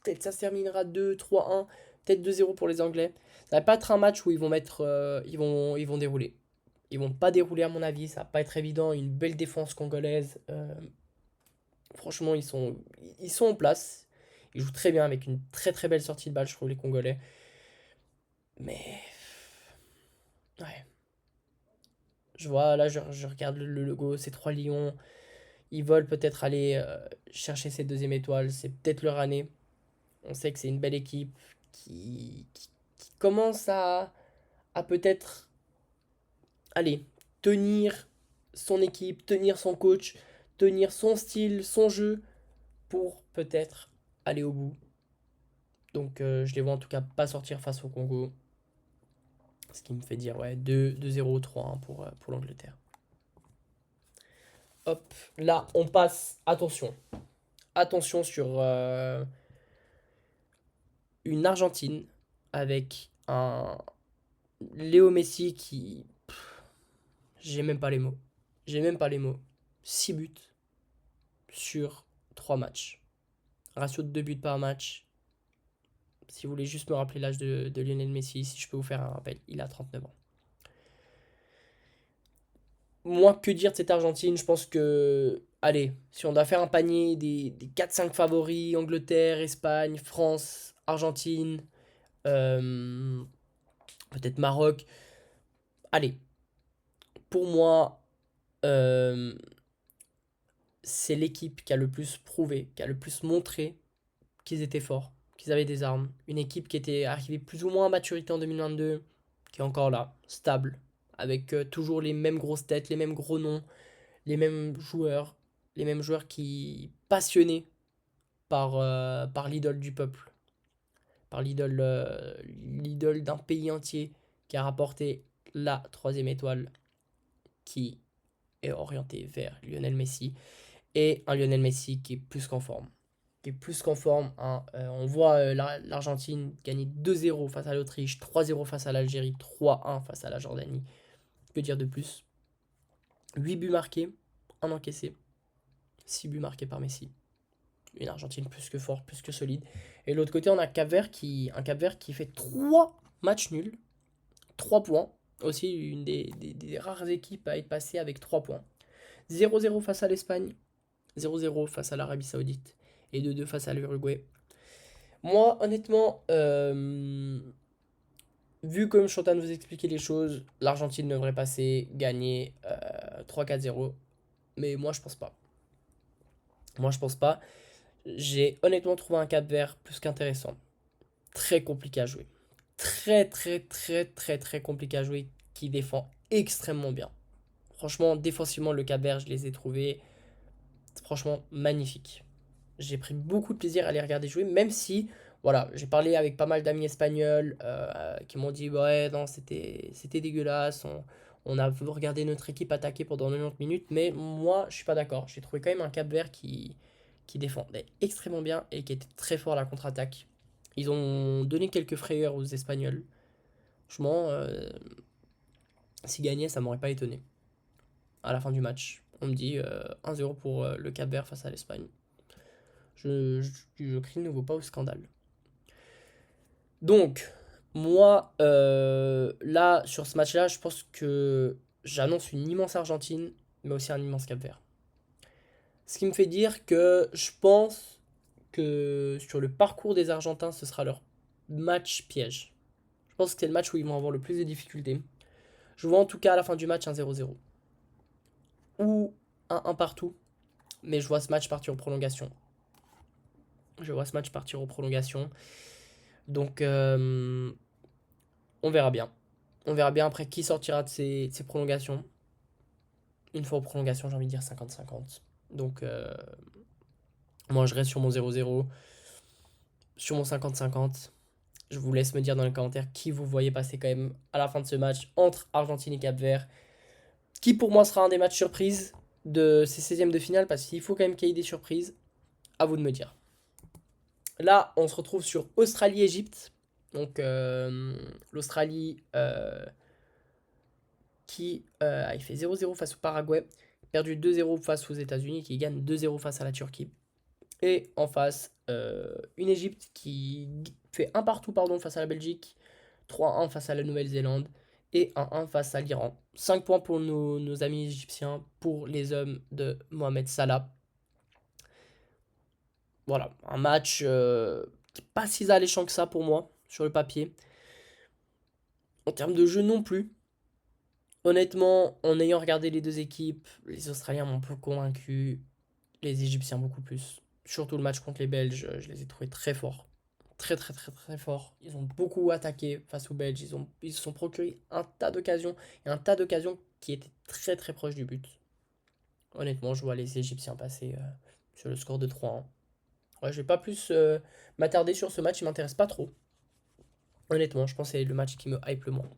Peut-être ça se terminera 2-3-1. Peut-être 2-0 pour les Anglais. Ça va pas être un match où ils vont mettre, ils vont dérouler. Ils vont pas dérouler à mon avis. Ça va pas être évident. Une belle défense congolaise. Franchement, ils sont en place. Ils jouent très bien avec une très très belle sortie de balle, je trouve, les Congolais. Mais ouais, je vois, là, je regarde le logo, ces trois lions. Ils veulent peut-être aller chercher cette deuxième étoile. C'est peut-être leur année. On sait que c'est une belle équipe qui commence à peut-être, allez, tenir son équipe, tenir son coach, tenir son style, son jeu pour peut-être aller au bout. Donc je les vois en tout cas pas sortir face au Congo. Ce qui me fait dire ouais, 2-0, 3-1 pour l'Angleterre. Hop, là on passe, attention. Attention sur une Argentine avec un Léo Messi qui... J'ai même pas les mots. J'ai même pas les mots. 6 buts sur 3 matchs. Ratio de 2 buts par match. Si vous voulez juste me rappeler l'âge de Lionel Messi, si je peux vous faire un rappel, il a 39 ans. Moi, que dire de cette Argentine? Je pense que, allez, si on doit faire un panier des 4-5 favoris, Angleterre, Espagne, France, Argentine, euh, peut-être Maroc. Allez, pour moi, euh, c'est l'équipe qui a le plus prouvé, qui a le plus montré qu'ils étaient forts, qu'ils avaient des armes. Une équipe qui était arrivée plus ou moins à maturité en 2022, qui est encore là, stable, avec toujours les mêmes grosses têtes, les mêmes gros noms, les mêmes joueurs qui passionnés par l'idole du peuple, par l'idole d'un pays entier qui a rapporté la troisième étoile qui est orientée vers Lionel Messi et un Lionel Messi qui est plus qu'en forme. Qui est plus qu'en forme, hein. On voit l'Argentine gagner 2-0 face à l'Autriche, 3-0 face à l'Algérie, 3-1 face à la Jordanie. Que dire de plus? 8 buts marqués, 1 encaissé, 6 buts marqués par Messi. Une Argentine plus que forte, plus que solide. Et de l'autre côté, on a un Cap-Vert qui fait 3 matchs nuls, 3 points. Aussi une des rares équipes à être passée avec 3 points. 0-0 face à l'Espagne, 0-0 face à l'Arabie Saoudite et 2-2 face à l'Uruguay. Moi, honnêtement, vu comme je suis en train de vous expliquer les choses, l'Argentine devrait passer, gagner 3-4-0. Mais moi, je pense pas. Moi, je pense pas. J'ai honnêtement trouvé un Cap-Vert plus qu'intéressant. Très compliqué à jouer. Très, très, très, très, très compliqué à jouer. Qui défend extrêmement bien. Franchement, défensivement, le Cap-Vert, je les ai trouvés franchement magnifiques. J'ai pris beaucoup de plaisir à les regarder jouer, même si, voilà, j'ai parlé avec pas mal d'amis espagnols qui m'ont dit, ouais, non, c'était dégueulasse, on a regardé notre équipe attaquer pendant 90 minutes, mais moi, je suis pas d'accord. J'ai trouvé quand même un Cap-Vert qui défendait extrêmement bien et qui était très fort à la contre-attaque. Ils ont donné quelques frayeurs aux Espagnols. Franchement, s'ils gagnaient, ça m'aurait pas étonné. À la fin du match, on me dit 1-0 pour le Cap-Vert face à l'Espagne. Je crie de nouveau pas au scandale. Donc, moi, là, sur ce match-là, je pense que j'annonce une immense Argentine, mais aussi un immense Cap-Vert. Ce qui me fait dire que je pense que sur le parcours des Argentins, ce sera leur match piège. pense que c'est le match où ils vont avoir le plus de difficultés. Je vois en tout cas à la fin du match un 0-0 ou un 1 partout, mais je vois ce match partir en prolongation. Je vois ce match partir en prolongation. Donc, on verra bien. On verra bien après qui sortira de ces prolongations. Une fois en prolongation, j'ai envie de dire 50-50. Donc, moi, je reste sur mon 0-0, sur mon 50-50. Je vous laisse me dire dans les commentaires qui vous voyez passer quand même à la fin de ce match entre Argentine et Cap-Vert. Qui pour moi sera un des matchs surprises de ces 16e de finale, parce qu'il faut quand même qu'il y ait des surprises. À vous de me dire. Là, on se retrouve sur Australie-Égypte. Donc, l'Australie qui a fait 0-0 face au Paraguay, perdu 2-0 face aux États-Unis, qui gagne 2-0 face à la Turquie. Et en face, une Égypte qui fait un partout face à la Belgique, 3-1 face à la Nouvelle-Zélande et 1-1 face à l'Iran. 5 points pour nos amis égyptiens, pour les hommes de Mohamed Salah. Voilà, un match qui n'est pas si alléchant que ça pour moi, sur le papier. En termes de jeu non plus. Honnêtement, en ayant regardé les deux équipes, les Australiens m'ont peu convaincu, les Égyptiens beaucoup plus. Surtout le match contre les Belges, je les ai trouvés très forts. Très très très très forts. Ils ont beaucoup attaqué face aux Belges. Ils se sont procuré un tas d'occasions. Et un tas d'occasions qui étaient très très proches du but. Honnêtement, je vois les Égyptiens passer sur le score de 3-1. Ouais, je vais pas plus m'attarder sur ce match, il m'intéresse pas trop. Honnêtement, je pense que c'est le match qui me hype le moins.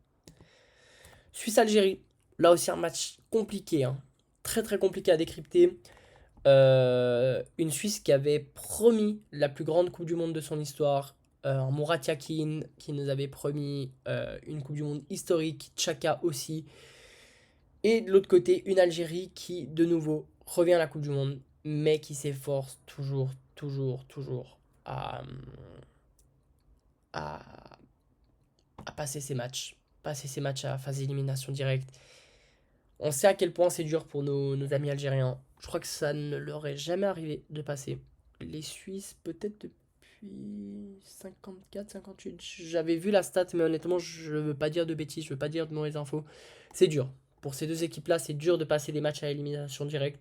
Suisse-Algérie, là aussi un match compliqué, hein. Très très compliqué à décrypter. Une Suisse qui avait promis la plus grande Coupe du Monde de son histoire, Murat Yakin qui nous avait promis une Coupe du Monde historique, Chaka aussi. Et de l'autre côté, une Algérie qui de nouveau revient à la Coupe du Monde, mais qui s'efforce toujours à, à passer ses matchs. Passer ses matchs à phase d'élimination directe. On sait à quel point c'est dur pour nos amis algériens. Je crois que ça ne leur est jamais arrivé de passer. Les Suisses, peut-être depuis 54, 58. J'avais vu la stat, mais honnêtement, je ne veux pas dire de bêtises, je ne veux pas dire de mauvaises infos. C'est dur. Pour ces deux équipes-là, c'est dur de passer des matchs à élimination directe.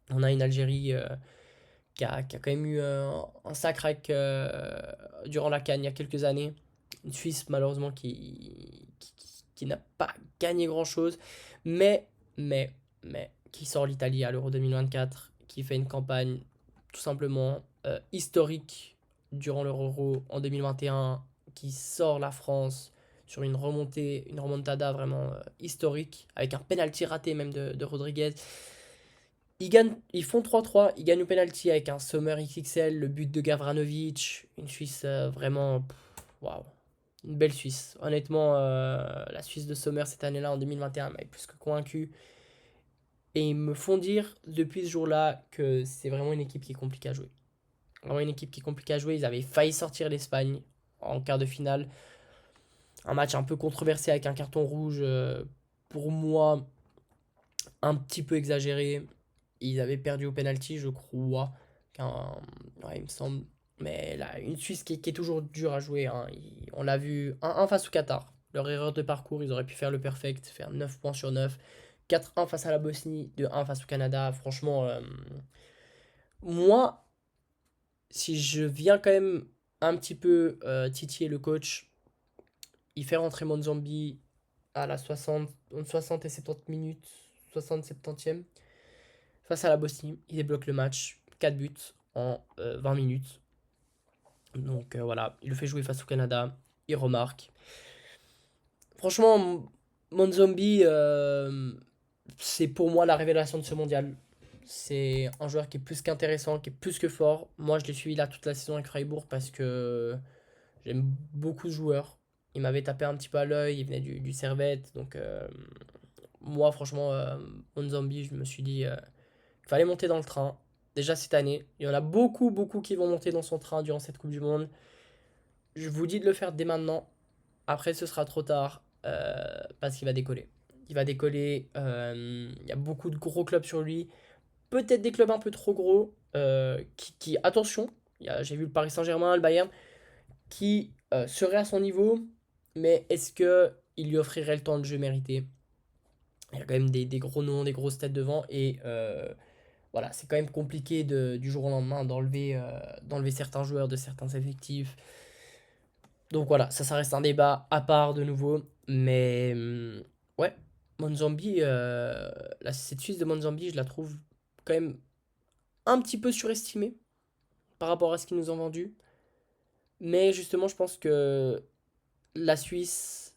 On a une Algérie qui a quand même eu un sacre durant la CAN il y a quelques années. Une Suisse, malheureusement, qui n'a pas gagné grand-chose, mais, mais, qui sort l'Italie à l'Euro 2024, qui fait une campagne tout simplement historique durant l'Euro en 2021, qui sort la France sur une remontada vraiment historique, avec un penalty raté même de Rodriguez. Ils font 3-3, ils gagnent au penalty avec un Sommer XXL, le but de Gavranovic, une Suisse vraiment, waouh, une belle Suisse. Honnêtement, la Suisse de Sommer cette année-là, en 2021, m'avait plus que convaincu. Et ils me font dire depuis ce jour-là que c'est vraiment une équipe qui est compliquée à jouer. Vraiment une équipe qui est compliquée à jouer. Ils avaient failli sortir l'Espagne en quart de finale. Un match un peu controversé avec un carton rouge, pour moi, un petit peu exagéré. Ils avaient perdu au penalty, je crois. Ouais, il me semble. Mais là, une Suisse qui est toujours dure à jouer, hein. On l'a vu 1-1 face au Qatar. Leur erreur de parcours, ils auraient pu faire le perfect, faire 9 points sur 9. 4-1 face à la Bosnie, 2-1 face au Canada. Franchement, moi, si je viens quand même un petit peu titiller le coach, il fait rentrer Monzambi à la 60 et 70 minutes, 60-70e. Face à la Bosnie, il débloque le match. 4 buts en 20 minutes. Donc voilà, il le fait jouer face au Canada. Il remarque. Franchement, Monzombi, c'est pour moi la révélation de ce mondial. C'est un joueur qui est plus qu'intéressant, qui est plus que fort. Moi, je l'ai suivi là toute la saison avec Freiburg parce que j'aime beaucoup ce joueur. Il m'avait tapé un petit peu à l'œil, il venait du Servette. Donc, moi, franchement, Monzombi, je me suis dit qu'il fallait monter dans le train. Déjà cette année, il y en a beaucoup qui vont monter dans son train durant cette Coupe du Monde. Je vous dis de le faire dès maintenant. Après, ce sera trop tard parce qu'il va décoller. Il va décoller. Il y a beaucoup de gros clubs sur lui. Peut-être des clubs un peu trop gros. Attention, j'ai vu le Paris Saint-Germain, le Bayern, qui serait à son niveau, mais est-ce qu'il lui offrirait le temps de jeu mérité? Il y a quand même des gros noms, des grosses têtes devant, et voilà, c'est quand même compliqué du jour au lendemain d'enlever certains joueurs de certains effectifs. Donc voilà, ça reste un débat à part de nouveau. Mais ouais, Monzambi, cette Suisse de Monzambi, je la trouve quand même un petit peu surestimée par rapport à ce qu'ils nous ont vendu. Mais justement, je pense que la Suisse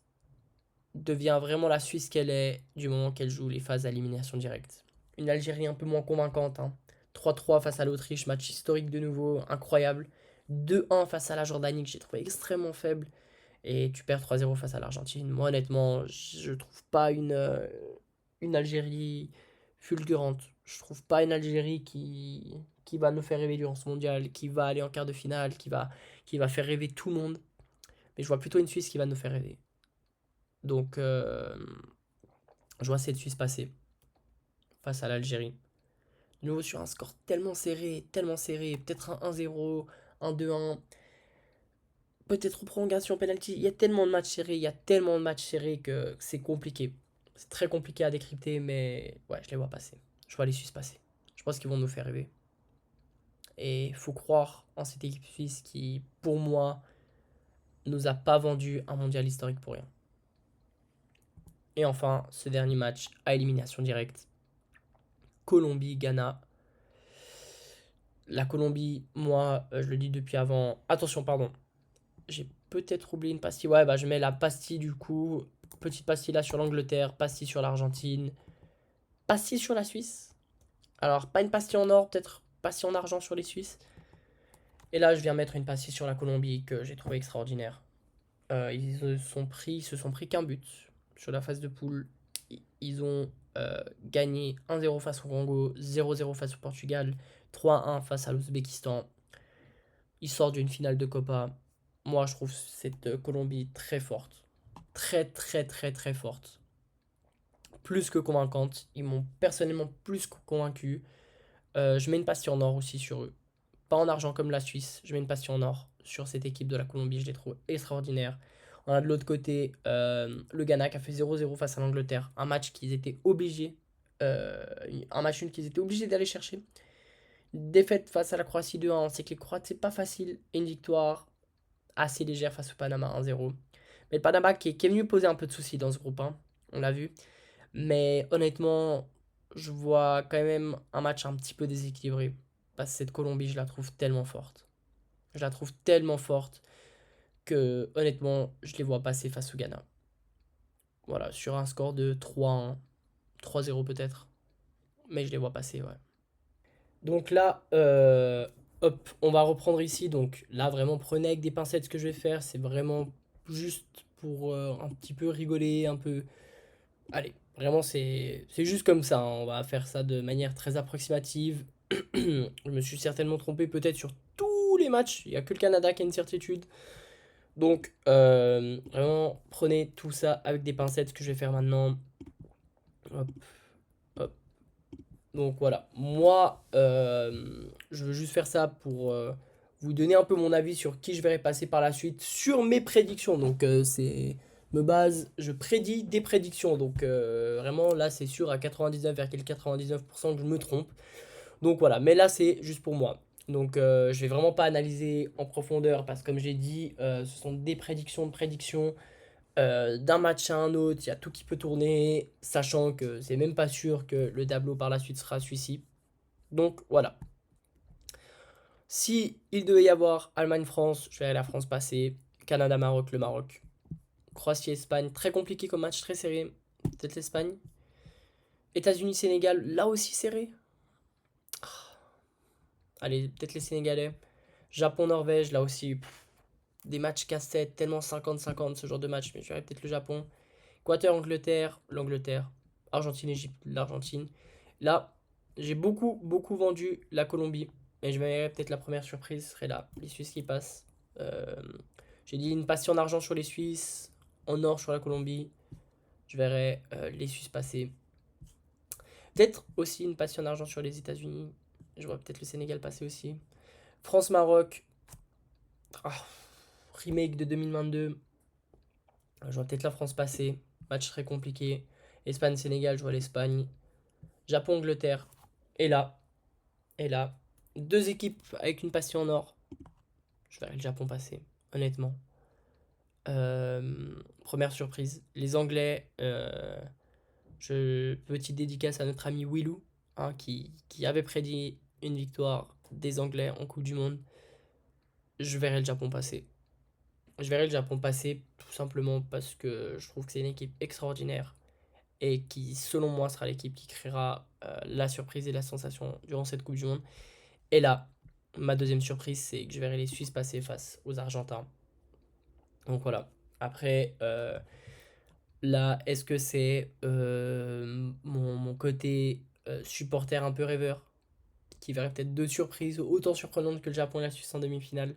devient vraiment la Suisse qu'elle est du moment qu'elle joue les phases à élimination directe. Une Algérie un peu moins convaincante, hein. 3-3 face à l'Autriche, match historique de nouveau, incroyable. 2-1 face à la Jordanie que j'ai trouvé extrêmement faible. Et tu perds 3-0 face à l'Argentine. Moi, honnêtement, je trouve pas une Algérie fulgurante. Je trouve pas une Algérie qui va nous faire rêver durant ce mondial, qui va aller en quart de finale, qui va faire rêver tout le monde. Mais je vois plutôt une Suisse qui va nous faire rêver. Donc, je vois cette Suisse passer face à l'Algérie. De nouveau sur un score tellement serré. Peut-être un 1-0, un 2-1. Peut-être aux prolongations, penalty. Il y a tellement de matchs serrés, il y a tellement de matchs serrés que c'est compliqué. C'est très compliqué à décrypter, mais ouais, je les vois passer. Je vois les Suisses passer. Je pense qu'ils vont nous faire rêver. Et il faut croire en cette équipe suisse qui, pour moi, nous a pas vendu un mondial historique pour rien. Et enfin, ce dernier match à élimination directe. Colombie-Ghana. La Colombie, moi, je le dis depuis avant. Attention, pardon. J'ai peut-être oublié une pastille. Ouais, bah je mets la pastille du coup. Petite pastille là sur l'Angleterre, pastille sur l'Argentine, pastille sur la Suisse. Alors, pas une pastille en or, peut-être pastille en argent sur les Suisses. Et là, je viens mettre une pastille sur la Colombie que j'ai trouvé extraordinaire. Ils se sont pris qu'un but sur la phase de poule. Ils ont gagné 1-0 face au Congo, 0-0 face au Portugal, 3-1 face à l'Ouzbékistan. Ils sortent d'une finale de Copa. Moi, je trouve cette Colombie très forte. Très, très, très, très forte. Plus que convaincante. Ils m'ont personnellement plus que convaincu. Je mets une pastille en or aussi sur eux. Pas en argent comme la Suisse. Je mets une pastille en or sur cette équipe de la Colombie. Je les trouve extraordinaires. On a de l'autre côté le Ghana qui a fait 0-0 face à l'Angleterre. Un match qu'ils étaient obligés. Un match nul qu'ils étaient obligés d'aller chercher. Défaite face à la Croatie 2-1. On sait que les Croates, c'est pas facile. Et une victoire assez légère face au Panama 1-0. Mais le Panama qui est venu poser un peu de soucis dans ce groupe, hein. On l'a vu. Mais honnêtement, je vois quand même un match un petit peu déséquilibré. Parce que cette Colombie, je la trouve tellement forte. Je la trouve tellement forte que honnêtement, je les vois passer face au Ghana. Voilà, sur un score de 3-1, 3-0 peut-être. Mais je les vois passer, ouais. Donc là, hop, on va reprendre ici. Donc là, vraiment, prenez avec des pincettes ce que je vais faire. C'est vraiment juste pour un petit peu rigoler, un peu. Allez, vraiment, c'est juste comme ça, hein. On va faire ça de manière très approximative. Je me suis certainement trompé peut-être sur tous les matchs. Il n'y a que le Canada qui a une certitude. Donc, vraiment, prenez tout ça avec des pincettes, ce que je vais faire maintenant. Hop, hop. Donc voilà, moi, je veux juste faire ça pour vous donner un peu mon avis sur qui je verrai passer par la suite, sur mes prédictions. Donc c'est me base, je prédis des prédictions. Donc vraiment là c'est sûr à 99,99% que je me trompe. Donc voilà, mais là c'est juste pour moi. Donc je vais vraiment pas analyser en profondeur parce que comme j'ai dit, ce sont des prédictions de prédictions. D'un match à un autre, il y a tout qui peut tourner, sachant que c'est même pas sûr que le tableau par la suite sera celui-ci. Donc voilà. Si il devait y avoir Allemagne-France, je verrais la France passer. Canada-Maroc, le Maroc. Croatie-Espagne, très compliqué comme match, très serré. Peut-être l'Espagne. États-Unis-Sénégal, là aussi serré. Allez, peut-être les Sénégalais. Japon-Norvège, là aussi. Des matchs casse-tête, tellement 50-50 ce genre de match, mais je verrais peut-être le Japon. Équateur-Angleterre, l'Angleterre. Argentine-Égypte, l'Argentine. Là, j'ai beaucoup, beaucoup vendu la Colombie. Mais je verrais peut-être la première surprise serait là, les Suisses qui passent. Euh, j'ai dit une passion en argent sur les Suisses, en or sur la Colombie. Je verrais les Suisses passer. Peut-être aussi une passion en argent sur les États-Unis. Je vois peut-être le Sénégal passer aussi. France-Maroc. Ah, remake de 2022. Je vois peut-être la France passer. Match très compliqué. Espagne-Sénégal, je vois l'Espagne. Japon-Angleterre. Et là, et là, deux équipes avec une passion en or. Je verrai le Japon passer, honnêtement. Première surprise, les Anglais. Petite dédicace à notre ami Willou, hein, qui avait prédit une victoire des Anglais en Coupe du Monde. Je verrai le Japon passer. Je verrai le Japon passer tout simplement parce que je trouve que c'est une équipe extraordinaire et qui, selon moi, sera l'équipe qui créera la surprise et la sensation durant cette Coupe du Monde. Et là, ma deuxième surprise, c'est que je verrai les Suisses passer face aux Argentins. Donc voilà. Après, là, est-ce que c'est mon côté supporter un peu rêveur qui verrait peut-être deux surprises autant surprenantes que le Japon et la Suisse en demi-finale?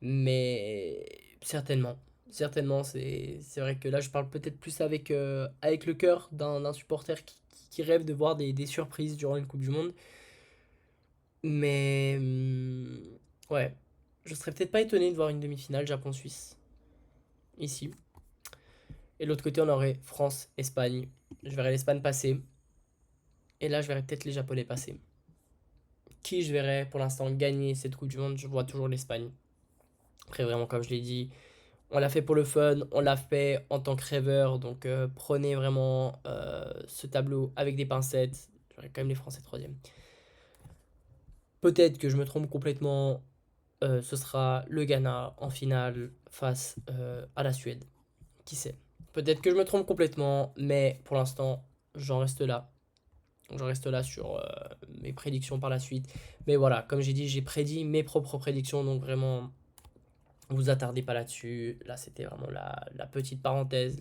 Mais certainement. Certainement, c'est vrai que là, je parle peut-être plus avec le cœur d'un supporter qui rêve de voir des surprises durant une Coupe du Monde. Mais ouais, je serais peut-être pas étonné de voir une demi-finale Japon-Suisse ici. Et de l'autre côté, on aurait France-Espagne. Je verrais l'Espagne passer. Et là, je verrais peut-être les Japonais passer. Qui je verrais pour l'instant gagner cette Coupe du Monde? Je vois toujours l'Espagne. Après, vraiment, comme je l'ai dit, on l'a fait pour le fun, on l'a fait en tant que rêveur. Donc, prenez vraiment ce tableau avec des pincettes. Je verrais quand même les Français troisième. Peut-être que je me trompe complètement. Ce sera le Ghana en finale face à la Suède. Qui sait? Peut-être que je me trompe complètement, mais pour l'instant, j'en reste là. J'en reste là sur mes prédictions par la suite. Mais voilà, comme j'ai dit, j'ai prédit mes propres prédictions, donc vraiment, vous attardez pas là-dessus. Là, c'était vraiment la petite parenthèse,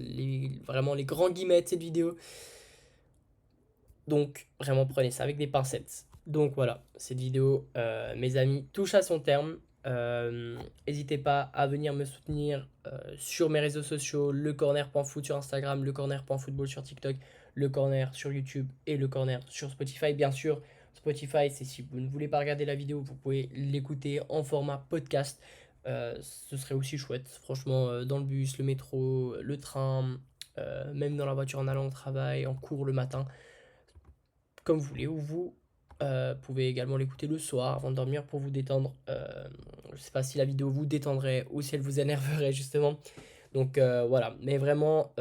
vraiment les grands guillemets de cette vidéo. Donc, vraiment, prenez ça avec des pincettes. Donc voilà, cette vidéo, mes amis, touche à son terme. N'hésitez pas à venir me soutenir sur mes réseaux sociaux, le corner.foot sur Instagram, le corner.football sur TikTok, le corner sur YouTube et le corner sur Spotify. Bien sûr, Spotify, c'est si vous ne voulez pas regarder la vidéo, vous pouvez l'écouter en format podcast. Ce serait aussi chouette, franchement, dans le bus, le métro, le train, même dans la voiture en allant au travail, en cours le matin, comme vous voulez, ou vous pouvez également l'écouter le soir avant de dormir pour vous détendre. Je ne sais pas si la vidéo vous détendrait ou si elle vous énerverait justement. Donc voilà, mais vraiment,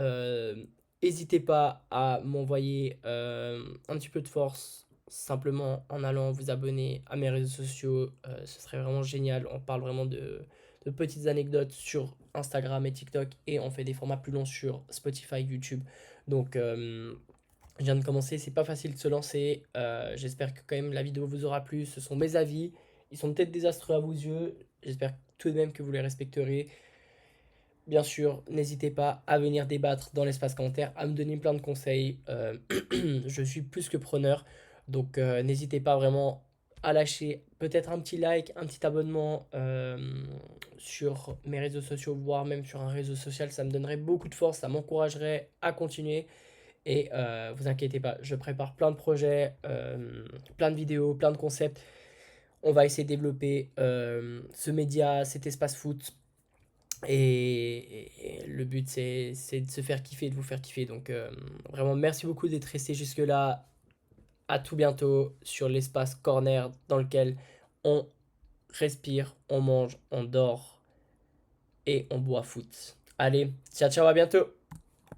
n'hésitez pas à m'envoyer un petit peu de force simplement en allant vous abonner à mes réseaux sociaux. Ce serait vraiment génial. On parle vraiment de petites anecdotes sur Instagram et TikTok et on fait des formats plus longs sur Spotify, YouTube. Donc je viens de commencer, c'est pas facile de se lancer. J'espère que quand même la vidéo vous aura plu. Ce sont mes avis. Ils sont peut-être désastreux à vos yeux. J'espère tout de même que vous les respecterez. Bien sûr, n'hésitez pas à venir débattre dans l'espace commentaire, à me donner plein de conseils. Je suis plus que preneur. Donc n'hésitez pas vraiment à lâcher peut-être un petit like, un petit abonnement sur mes réseaux sociaux, voire même sur un réseau social. Ça me donnerait beaucoup de force, ça m'encouragerait à continuer. Et vous inquiétez pas, je prépare plein de projets, plein de vidéos, plein de concepts. On va essayer de développer ce média, cet espace foot. Et le but, c'est de se faire kiffer, de vous faire kiffer. Donc vraiment, merci beaucoup d'être resté jusque-là. À tout bientôt sur l'espace corner dans lequel on respire, on mange, on dort et on boit foot. Allez, ciao ciao, à bientôt.